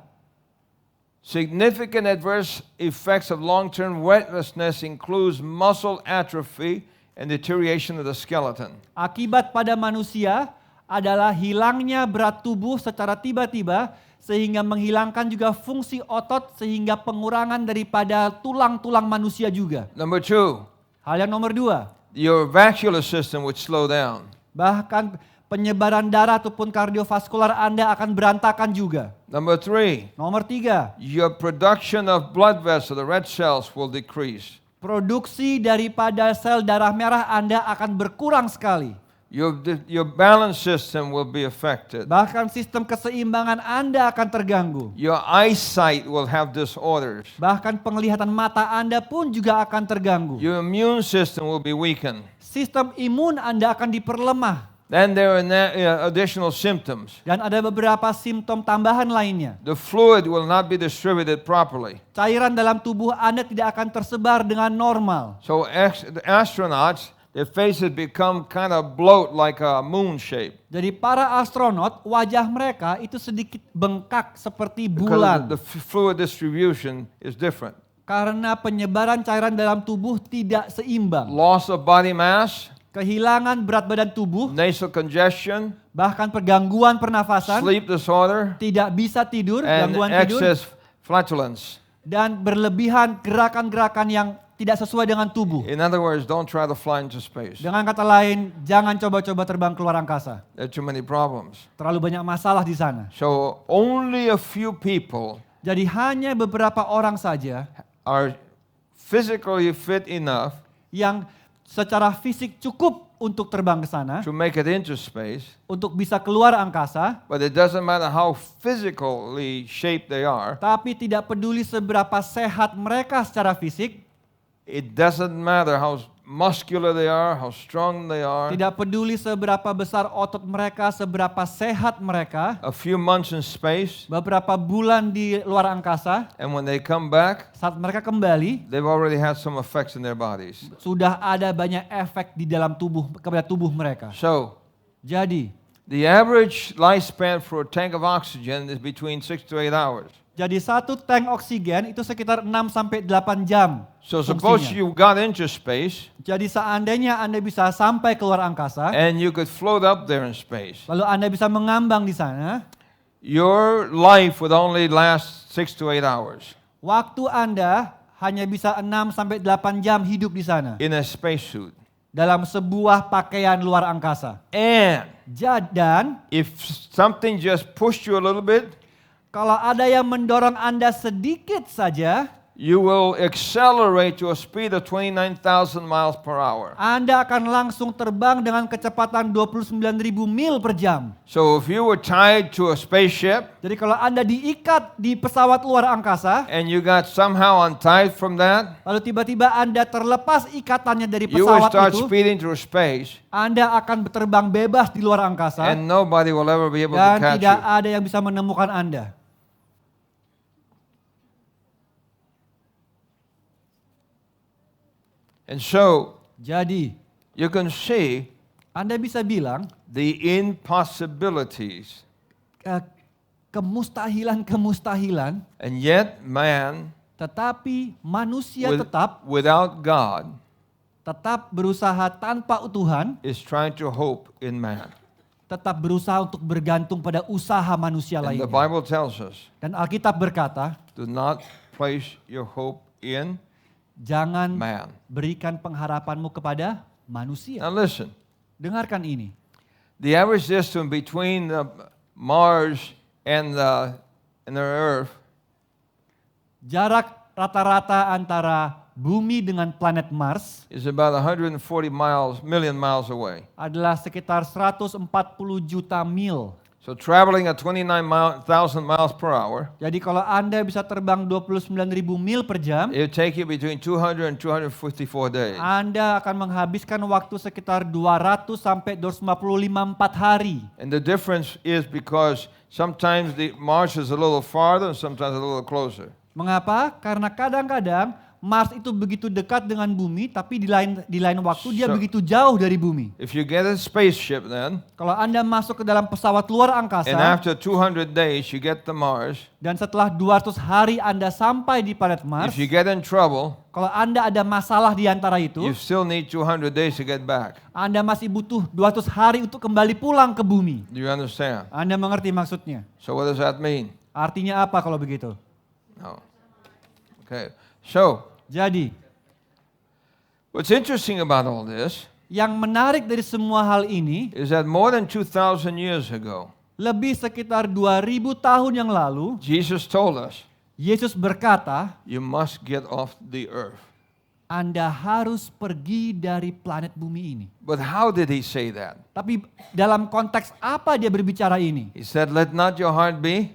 significant adverse effects of long-term weightlessness includes muscle atrophy and deterioration of the skeleton. akibat pada manusia adalah hilangnya berat tubuh secara tiba-tiba sehingga menghilangkan juga fungsi otot sehingga pengurangan daripada tulang-tulang manusia juga. Number two, Hal yang nomor 2, your vascular system would slow down. bahkan penyebaran darah ataupun kardiovaskular Anda akan berantakan juga. Number three, Nomor 3, your production of blood vessels, the red cells, will decrease. produksi daripada sel darah merah Anda akan berkurang sekali. Your balance system will be affected. Bahkan sistem keseimbangan Anda akan terganggu. Your eyesight will have disorders. Bahkan penglihatan mata Anda pun juga akan terganggu. Your immune system will be weakened. Sistem imun Anda akan diperlemah. Then there are additional symptoms. Dan ada beberapa simptom tambahan lainnya. The fluid will not be distributed properly. Cairan dalam tubuh Anda tidak akan tersebar dengan normal. So the astronauts, their faces become kind of bloat like a moon shape. Jadi para astronot, wajah mereka itu sedikit bengkak seperti Because bulan. the fluid distribution is different. Karena penyebaran cairan dalam tubuh tidak seimbang. Loss of body mass, Kehilangan berat badan tubuh, nasal congestion, bahkan pergangguan pernafasan, sleep disorder, tidak bisa tidur, and gangguan tidur, excess flatulence. dan berlebihan gerakan-gerakan yang tidak sesuai dengan tubuh. In other words, don't try to fly into space. Dengan kata lain, jangan coba-coba terbang keluar angkasa. There are too many problems. Terlalu banyak masalah di sana. So only a few people Jadi hanya beberapa orang saja are physically fit enough yang secara fisik cukup untuk terbang ke sana, to make it into space, untuk bisa keluar angkasa, but it doesn't matter how physically shaped they are. tapi tidak peduli seberapa sehat mereka secara fisik, It doesn't matter how muscular they are, how strong they are. Tidak peduli seberapa besar otot mereka, seberapa sehat mereka. A few months in space, Beberapa bulan di luar angkasa, and when they come back, saat mereka kembali, they've already had some effects in their bodies. sudah ada banyak efek di dalam tubuh, kepada tubuh mereka. So, Jadi, the average lifespan for a tank of oxygen is between 6 to 8 hours. jadi satu tank oksigen itu sekitar 6 sampai 8 jam. So suppose fungsinya. you got into space Jadi seandainya Anda bisa sampai ke luar angkasa, and you could float up there in space, lalu Anda bisa mengambang di sana, your life would only last 6 to 8 hours waktu Anda hanya bisa 6 sampai 8 jam hidup di sana in a spacesuit. dalam sebuah pakaian luar angkasa. And Dan if something just pushed you a little bit, kalau ada yang mendorong Anda sedikit saja, you will accelerate to a speed of 29,000 miles per hour. Anda akan langsung terbang dengan kecepatan 29.000 mil per jam. So if you were tied to a spaceship Jadi kalau Anda diikat di pesawat luar angkasa, and you got somehow untied from that, lalu tiba-tiba Anda terlepas ikatannya dari you will pesawat start itu, speeding through space Anda akan terbang bebas di luar angkasa and nobody will ever be able to dan catch tidak you. ada yang bisa menemukan Anda. And so Jadi, you can see Anda bisa bilang the impossibilities, kemustahilan-kemustahilan, and yet man, tetapi manusia tetap without God, berusaha tanpa Tuhan, is trying to hope in man. tetap berusaha untuk bergantung pada usaha manusia And the lainnya. Bible tells us, Dan Alkitab berkata, do not place your hope in jangan man. berikan pengharapanmu kepada manusia. Now listen, Dengarkan ini. the average distance between Mars and the Earth Jarak rata-rata antara bumi dengan planet Mars is about 140 million miles away. adalah sekitar 140 juta mil. So traveling at 29,000 miles per hour, Jadi kalau Anda bisa terbang 29.000 mil per jam, it will take you between 200 and 254 days. Anda akan menghabiskan waktu sekitar 200 sampai 254 hari. And the difference is because sometimes the Mars is a little farther and sometimes a little closer. Mengapa? Karena kadang-kadang Mars itu begitu dekat dengan bumi, tapi di lain waktu dia So- begitu jauh dari bumi. If you get a spaceship then, Kalau Anda masuk ke dalam pesawat luar and angkasa, after 200 days you get to Mars, dan setelah 200 hari Anda sampai di planet Mars, if you get in trouble, kalau Anda ada masalah di antara itu, you still need 200 days to get back. Anda masih butuh 200 hari untuk kembali pulang ke bumi. Do you understand? Anda mengerti maksudnya? So what does that mean? Artinya apa kalau begitu? No. Okay. So, Jadi, what's interesting about all this yang menarik dari semua hal ini, is that more than 2,000 years ago, lebih sekitar 2000 tahun yang lalu, Jesus told us, Yesus berkata, you must get off the earth. Anda harus pergi dari planet bumi ini. But how did he say that? Tapi dalam konteks apa dia berbicara ini? He said, let not your heart be.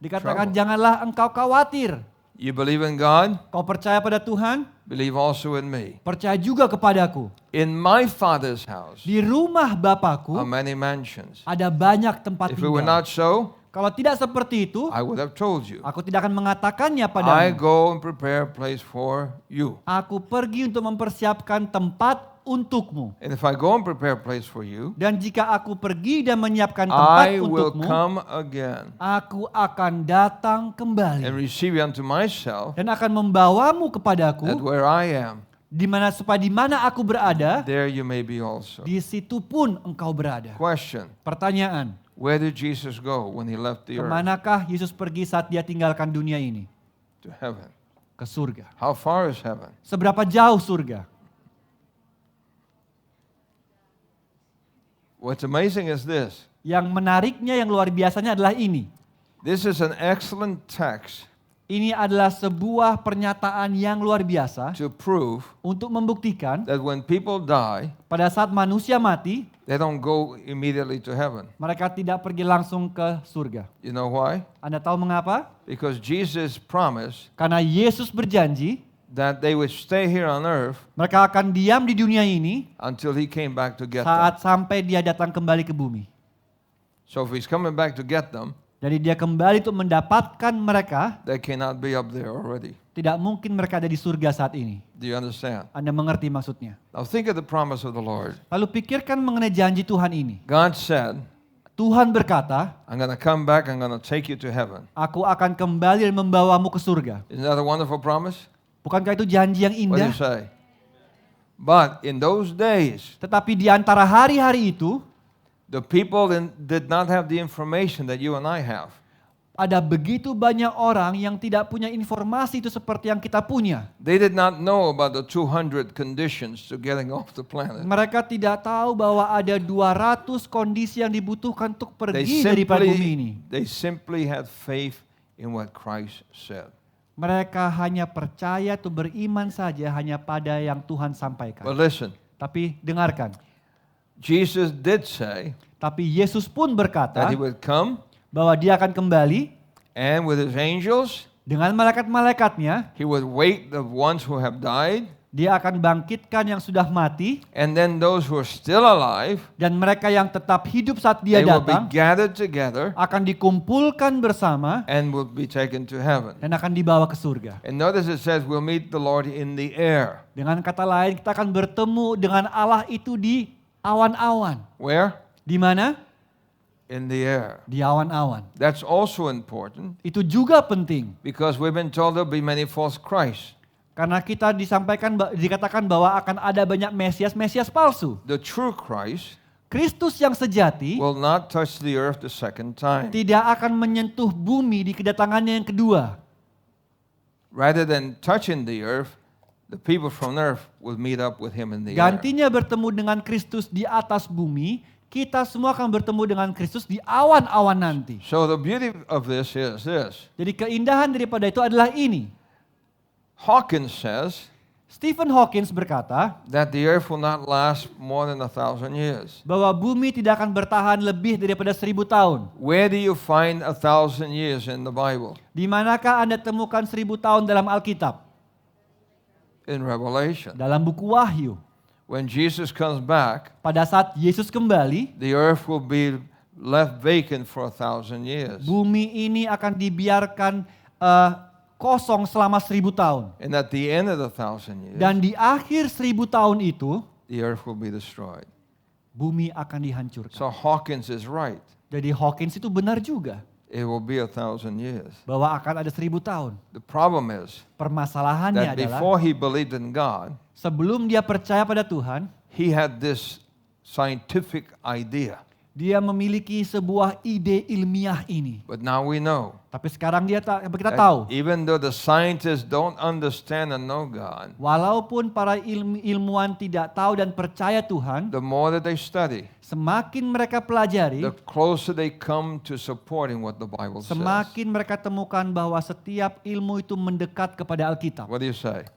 Dikatakan Trouble. janganlah engkau khawatir. You believe in God, Kau percaya pada Tuhan, believe also in me. percaya juga kepadaku. In my Father's house Di rumah Bapakku are many mansions. ada banyak tempat If it were tinggal. not so, Kalau tidak seperti itu, I would have told you. aku tidak akan mengatakannya I padamu. go and prepare a place for you. Aku pergi untuk mempersiapkan tempat untukmu. And if I go and prepare a place for you, Dan jika aku pergi dan menyiapkan tempat I will untukmu, come again aku akan datang and kembali receive you unto myself, dan akan membawamu that kepadaku, where I am, supaya di mana aku berada, there you may be also. di situ pun engkau berada. Question, Pertanyaan, where did Jesus go when he left the earth? kemanakah Yesus pergi saat dia tinggalkan dunia ini? To heaven. Ke surga. How far is heaven? Seberapa jauh surga? What's amazing is this. Yang menariknya, yang luar biasanya adalah ini. This is an excellent text Ini adalah sebuah pernyataan yang luar biasa to prove untuk membuktikan that when people die, pada saat manusia mati, they don't go immediately to heaven. mereka tidak pergi langsung ke surga. You know why? Anda tahu mengapa? Because Jesus promised Karena Yesus berjanji that they would stay here on earth Mereka akan diam di dunia ini until he came back to get them. saat sampai dia datang kembali ke bumi. So if he's coming back to get them, Jadi dia kembali untuk mendapatkan mereka, they cannot be up there already. tidak mungkin mereka ada di surga saat ini. Do you understand? Anda mengerti maksudnya? Now think of the promise of the Lord. Lalu pikirkan mengenai janji Tuhan ini. God said, Tuhan berkata, I'm going to come back, I'm going to take you to heaven. aku akan kembali dan membawamu ke surga. Isn't that a wonderful promise? Bukankah itu janji yang What do indah? you say? But in those days, Tetapi di antara hari-hari itu, the people did not have the information that you and I have. ada begitu banyak orang yang tidak punya informasi itu seperti yang kita punya. They did not know about the 200 conditions to getting off the planet. Mereka tidak tahu bahwa ada 200 kondisi yang dibutuhkan untuk pergi daripada bumi ini. They simply had faith in what Christ said. Mereka hanya percaya atau beriman saja hanya pada yang Tuhan sampaikan. But listen, Tapi dengarkan, Jesus did say tapi Yesus pun berkata that he would come bahwa dia akan kembali and with his angels, dengan malaikat-malaikatnya, he would wake the ones who have died, dia akan bangkitkan yang sudah mati, and then those who are still alive, dan mereka yang tetap hidup saat dia they will be datang gathered together akan dikumpulkan bersama and will be taken to heaven. dan akan dibawa ke surga. And notice it says we'll meet the Lord in the air. Dengan kata lain, kita akan bertemu dengan Allah itu di awan-awan. Where? Di mana? In the air. Di awan-awan. That's also important Itu juga penting. because we've been told there'll be many false Christs. Karena kita dikatakan bahwa akan ada banyak Mesias palsu. The true Christ Kristus yang sejati will not touch the earth the second time. tidak akan menyentuh bumi di kedatangannya yang kedua. Rather than touching the earth, the people from earth will meet up with him in the air. Gantinya bertemu dengan Kristus di atas bumi, kita semua akan bertemu dengan Kristus di awan-awan nanti. So the beauty of this is this. Jadi keindahan daripada itu adalah ini. Hawkins says Stephen Hawkins berkata that the earth will not last more than 1,000 years. bahwa bumi tidak akan bertahan lebih daripada 1000 tahun. Where do you find 1,000 years in the Bible? Di manakah Anda temukan 1000 tahun dalam Alkitab? In Revelation. Dalam buku Wahyu. When Jesus comes back, Pada saat Yesus kembali, the earth will be left vacant for 1,000 years. bumi ini akan dibiarkan kosong selama 1000 tahun. And at the end of the 1,000 years, Dan di akhir 1000 tahun itu, the earth will be destroyed. bumi akan dihancurkan. So Hawkins is right. Jadi Hawkins itu benar juga It will be 1,000 years. bahwa akan ada 1000 tahun. The problem is Permasalahannya that adalah before he believed in God, sebelum dia percaya pada Tuhan, he had this scientific idea. dia memiliki sebuah ide ilmiah ini. But now we know Tapi sekarang kita that tahu, even though the scientists don't understand and know God, walaupun para ilmuwan tidak tahu dan percaya Tuhan, the more that they study, semakin mereka pelajari, the closer they come to supporting what the Bible says. semakin mereka temukan bahwa setiap ilmu itu mendekat kepada Alkitab. What do you say?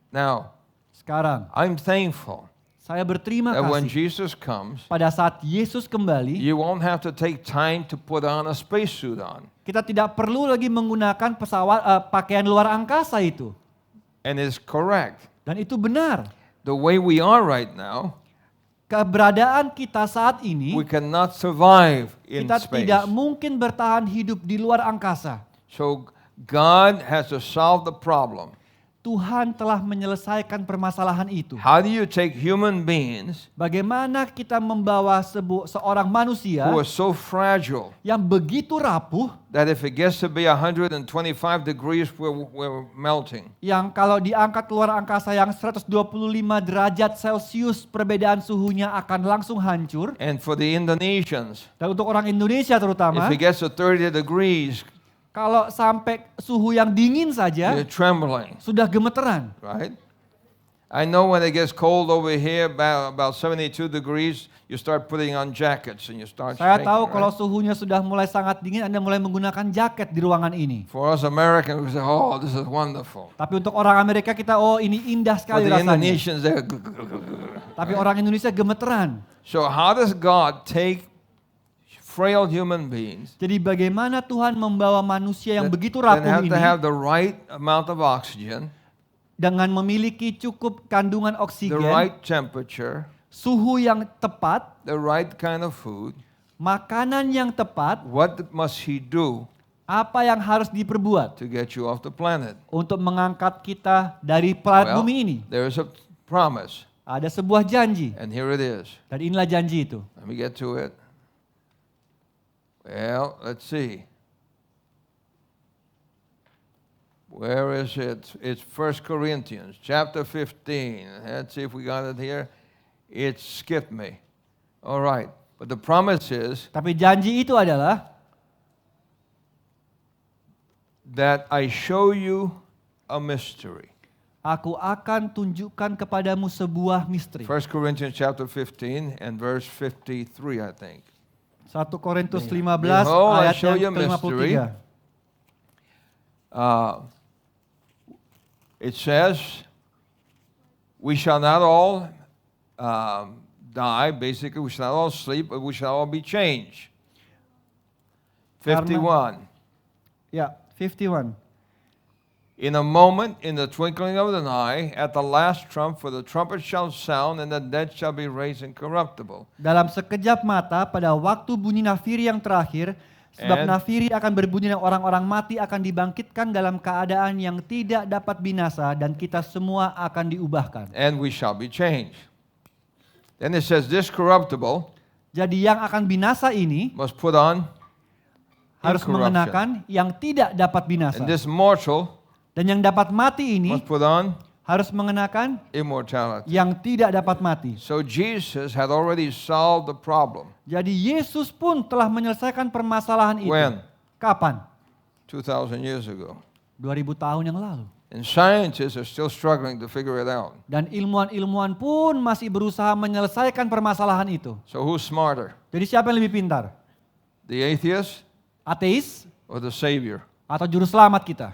Now, Sekarang, I'm thankful saya berterima that when kasih Jesus comes, pada saat Yesus kembali, you won't have to take time to put on a spacesuit on. kita tidak perlu lagi menggunakan pakaian luar angkasa itu. And it's correct. Dan itu benar. The way we are right now, Keberadaan kita saat ini, we cannot survive in kita space. tidak mungkin bertahan hidup di luar angkasa. So God has to solve the problem. Tuhan telah menyelesaikan permasalahan itu. How do you take human beings Bagaimana kita membawa seorang manusia who are so fragile yang begitu rapuh, that if it gets to be 125 degrees, we're melting? yang kalau diangkat keluar angkasa yang 125 derajat Celcius perbedaan suhunya akan langsung hancur. And for the Indonesians, Dan untuk orang Indonesia terutama, if it gets to 30 degrees, kalau sampai suhu yang dingin saja, you're trembling, sudah gemeteran. right? I know when it gets cold over here, about 72 degrees, you start putting on jackets and you start Saya shaking, tahu kalau right? suhunya sudah mulai sangat dingin, Anda mulai menggunakan jaket di ruangan ini. For us Americans, we say, oh, this is wonderful. Tapi untuk orang Amerika kita, oh ini indah For sekali the rasanya. Indonesians, they're... Tapi orang Indonesia gemeteran. So how does God take frail human beings Jadi bagaimana Tuhan membawa manusia yang begiget that rapuh have ini, to have the right amount of oxygen dengan memiliki cukup kandungan the oksigen, right temperature, suhu yang tepat, the right kind of food, makanan yang tepat, what must he do apa yang harus diperbuat to get you off the planet? untuk mengangkat kita dari planet Well, bumi ini? there is a promise, Ada sebuah janji, and here it is. dan inilah janji itu. Let me get to it. Well, let's see. Where is it? It's 1 Corinthians chapter 15. Let's see if we got it here. It skipped me. All right. But the promise is Tapi janji itu adalah that I show you a mystery. aku akan tunjukkan kepadamu sebuah misteri. 1 Corinthians chapter 15 and verse 53, I think. 1 Korintus 15 Behold, I ayat show you yang a mystery. ke-53. It says, we shall not all die, basically, we shall not all sleep, but we shall all be changed. 51. Ya, 51. In a moment, in the twinkling of an eye, at the last trump, for the trumpet shall sound, and the dead shall be raised incorruptible. Dalam sekejap mata pada waktu bunyi nafiri yang terakhir, sebab And- nafiri akan berbunyi dan orang-orang mati akan dibangkitkan dalam keadaan yang tidak dapat binasa dan kita semua akan diubahkan. And we shall be changed. Then it says, this corruptible Jadi yang akan binasa ini must put on harus incorruption. mengenakan yang tidak dapat binasa. And this mortal Dan yang dapat mati ini must put on harus mengenakan immortality. yang tidak dapat mati. So Jesus had already solved the problem. Jadi Yesus pun telah menyelesaikan permasalahan itu. When? Kapan? 2,000 years ago. 2000 tahun yang lalu. And scientists are still struggling to figure it out. Dan ilmuwan-ilmuwan pun masih berusaha menyelesaikan permasalahan itu. So who's smarter? Jadi siapa yang lebih pintar? The atheist Ateis or the Savior? atau juru selamat kita?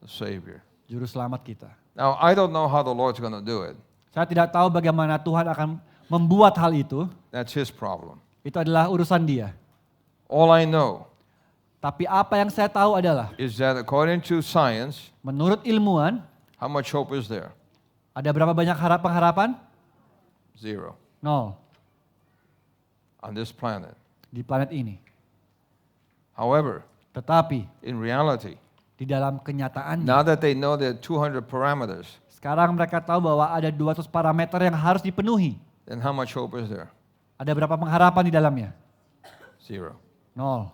The Savior. Juru selamat kita. Now, I don't know how the Lord's going to do it. Saya tidak tahu bagaimana Tuhan akan membuat hal itu. That's His problem. Itu adalah urusan Dia. All I know Tapi apa yang saya tahu adalah, is that according to science, menurut ilmuwan, how much hope is there? ada berapa banyak pengharapan? 0 Nol on this planet. di planet ini. However, Tetapi in reality, di dalam kenyataannya, now that they know there are 200 parameters, sekarang mereka tahu bahwa ada 200 parameter yang harus dipenuhi. then how much hope is there? Ada berapa pengharapan di dalamnya? 0. Nol.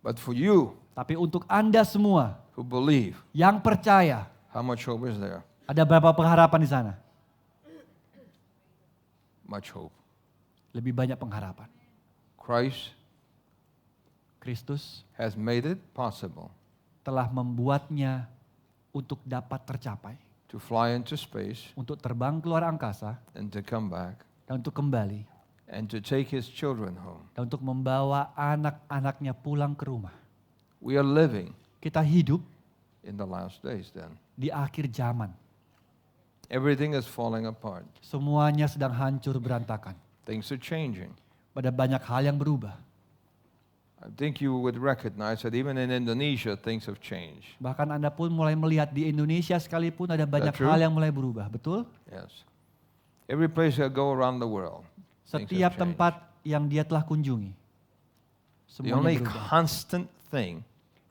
But for you Tapi untuk Anda semua who believe, yang percaya, how much hope is there? ada berapa pengharapan di sana? Much hope. Lebih banyak pengharapan. Christ Kristus has made it possible telah membuatnya untuk dapat tercapai. to fly into space Untuk terbang keluar angkasa and to come back dan untuk kembali. and to take His children home. Dan untuk membawa anak-anaknya pulang ke rumah. We are living Kita hidup in the last days then. di akhir zaman. Everything is falling apart. Semuanya sedang hancur berantakan. Things are changing. Ada banyak hal yang berubah. I think you would recognize that even in Indonesia, things have changed. Bahkan Anda pun mulai melihat di Indonesia sekalipun ada banyak true? hal yang mulai berubah. Betul? Yes. Every place I go around the world, things have Setiap changed. tempat yang dia telah kunjungi. The only Semuanya berubah. constant thing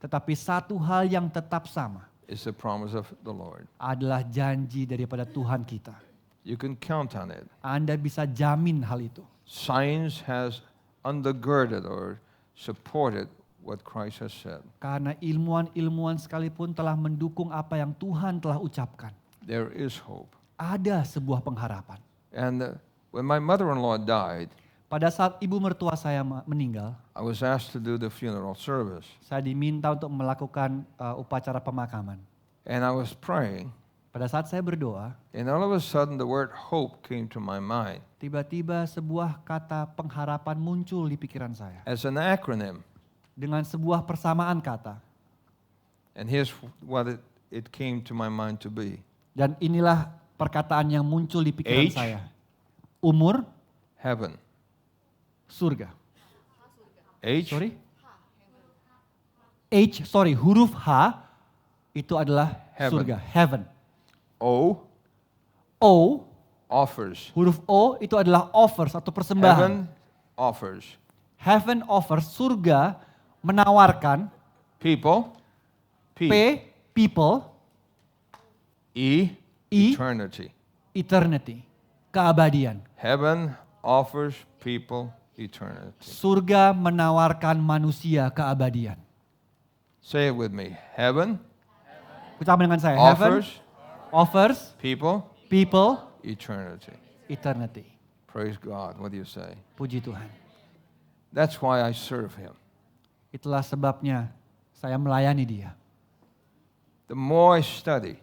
Tetapi satu hal yang tetap sama is the promise of the Lord. adalah janji daripada Tuhan kita. You can count on it. Anda bisa jamin hal itu. Science has undergirded or supported what Christ has said. Karena ilmuwan-ilmuwan sekalipun telah mendukung apa yang Tuhan telah ucapkan. There is hope. Ada sebuah pengharapan. And when my mother-in-law died, Pada saat ibu mertua saya meninggal, I was asked to do the funeral service. saya diminta untuk melakukan upacara pemakaman. And I was praying, Pada saat saya berdoa, and all of a sudden the word hope came to my mind tiba-tiba sebuah kata pengharapan muncul di pikiran saya. as an acronym. Dengan sebuah persamaan kata. And here's what it came to my mind to be. Dan inilah perkataan yang muncul di pikiran H. saya. Umur, Heaven. surga. H. Huruf H itu adalah Heaven. Surga, heaven. O, O, offers. huruf O itu adalah offers atau persembahan. Heaven offers. Heaven offers, surga menawarkan. People. P, people. E, E, eternity. eternity, keabadian. Heaven offers people eternity. Surga menawarkan manusia keabadian. Say it with me. Heaven Ucapkan dengan saya. Heaven offers people people eternity. eternity. Praise God. What do you say? Puji Tuhan. That's why I serve Him. Itulah sebabnya saya melayani Dia. The more I study,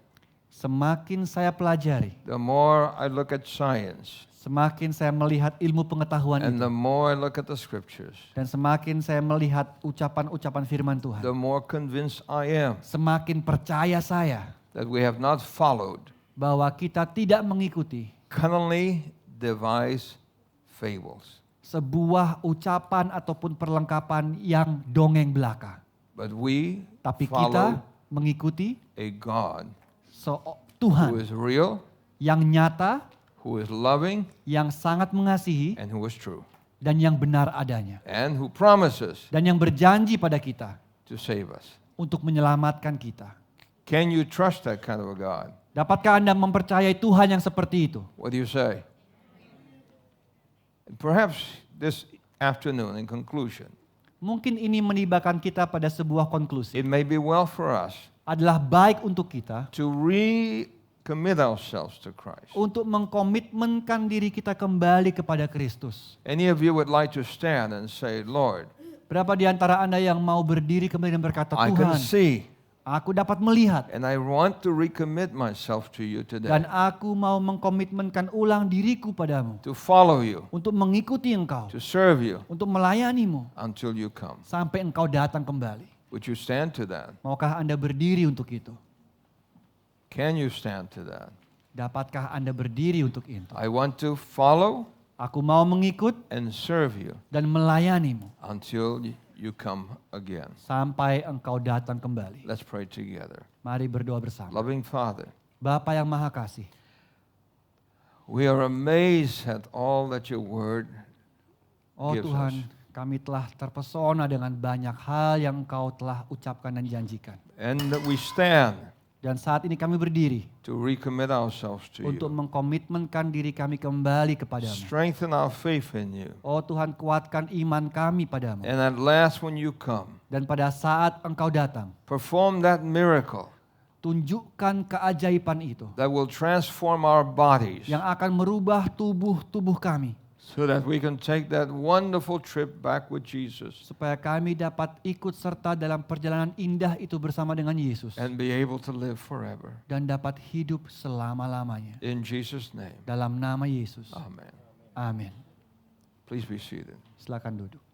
Semakin saya pelajari, the more I look at science, semakin saya melihat ilmu pengetahuan and itu. the more I look at the scriptures, Dan semakin saya melihat ucapan-ucapan firman Tuhan, the more convinced I am semakin percaya saya that we have not followed bahwa kita tidak mengikuti cunningly devised fables, sebuah ucapan ataupun perlengkapan yang dongeng belaka. but we Tapi follow kita mengikuti a God who Tuhan is real, yang nyata, who is loving, yang sangat mengasihi, and who is true, dan yang benar adanya. and who promises Dan yang berjanji pada kita to save us. untuk menyelamatkan kita. Can you trust that kind of a God? Dapatkah Anda mempercayai Tuhan yang seperti itu? What do you say? Perhaps this afternoon, in conclusion, Mungkin ini menibakan kita pada sebuah konklusi. it may be well for us Adalah baik untuk kita to recommit ourselves to Christ. untuk mengkomitmenkan diri kita kembali kepada Kristus. Any of you would like to stand and say, Lord, Berapa di antara Anda yang mau berdiri kembali dan berkata, I can Tuhan, see aku dapat melihat and I want to recommit myself to you today, dan aku mau mengkomitmenkan ulang diriku padamu to follow you, untuk mengikuti Engkau, to serve you untuk melayanimu until you come. sampai Engkau datang kembali. Would you stand to that? Maukah Anda berdiri untuk itu? Can you stand to that? Dapatkah Anda berdiri untuk itu? I want to follow Aku mau mengikut and serve you dan melayanimu until you come again. sampai Engkau datang kembali. Let's pray together. Mari berdoa bersama. Loving Father, Bapa yang Maha Kasih, we are amazed at all that your word oh gives Tuhan, us. kami telah terpesona dengan banyak hal yang Engkau telah ucapkan dan janjikan. And that we stand Dan saat ini kami berdiri to recommit ourselves to untuk you. mengkomitmenkan diri kami kembali kepadamu. Strengthen our faith in you. Oh Tuhan, kuatkan iman kami padamu. And at last when you come, Dan pada saat Engkau datang, perform that miracle tunjukkan keajaiban itu that will transform our bodies yang akan merubah tubuh-tubuh kami, so that we can take that wonderful trip back with Jesus supaya kami dapat ikut serta dalam perjalanan indah itu bersama dengan Yesus and be able to live forever. dan dapat hidup selama-lamanya. In Jesus' name, Dalam nama Yesus. amen. Amin. Please be seated. Silakan duduk.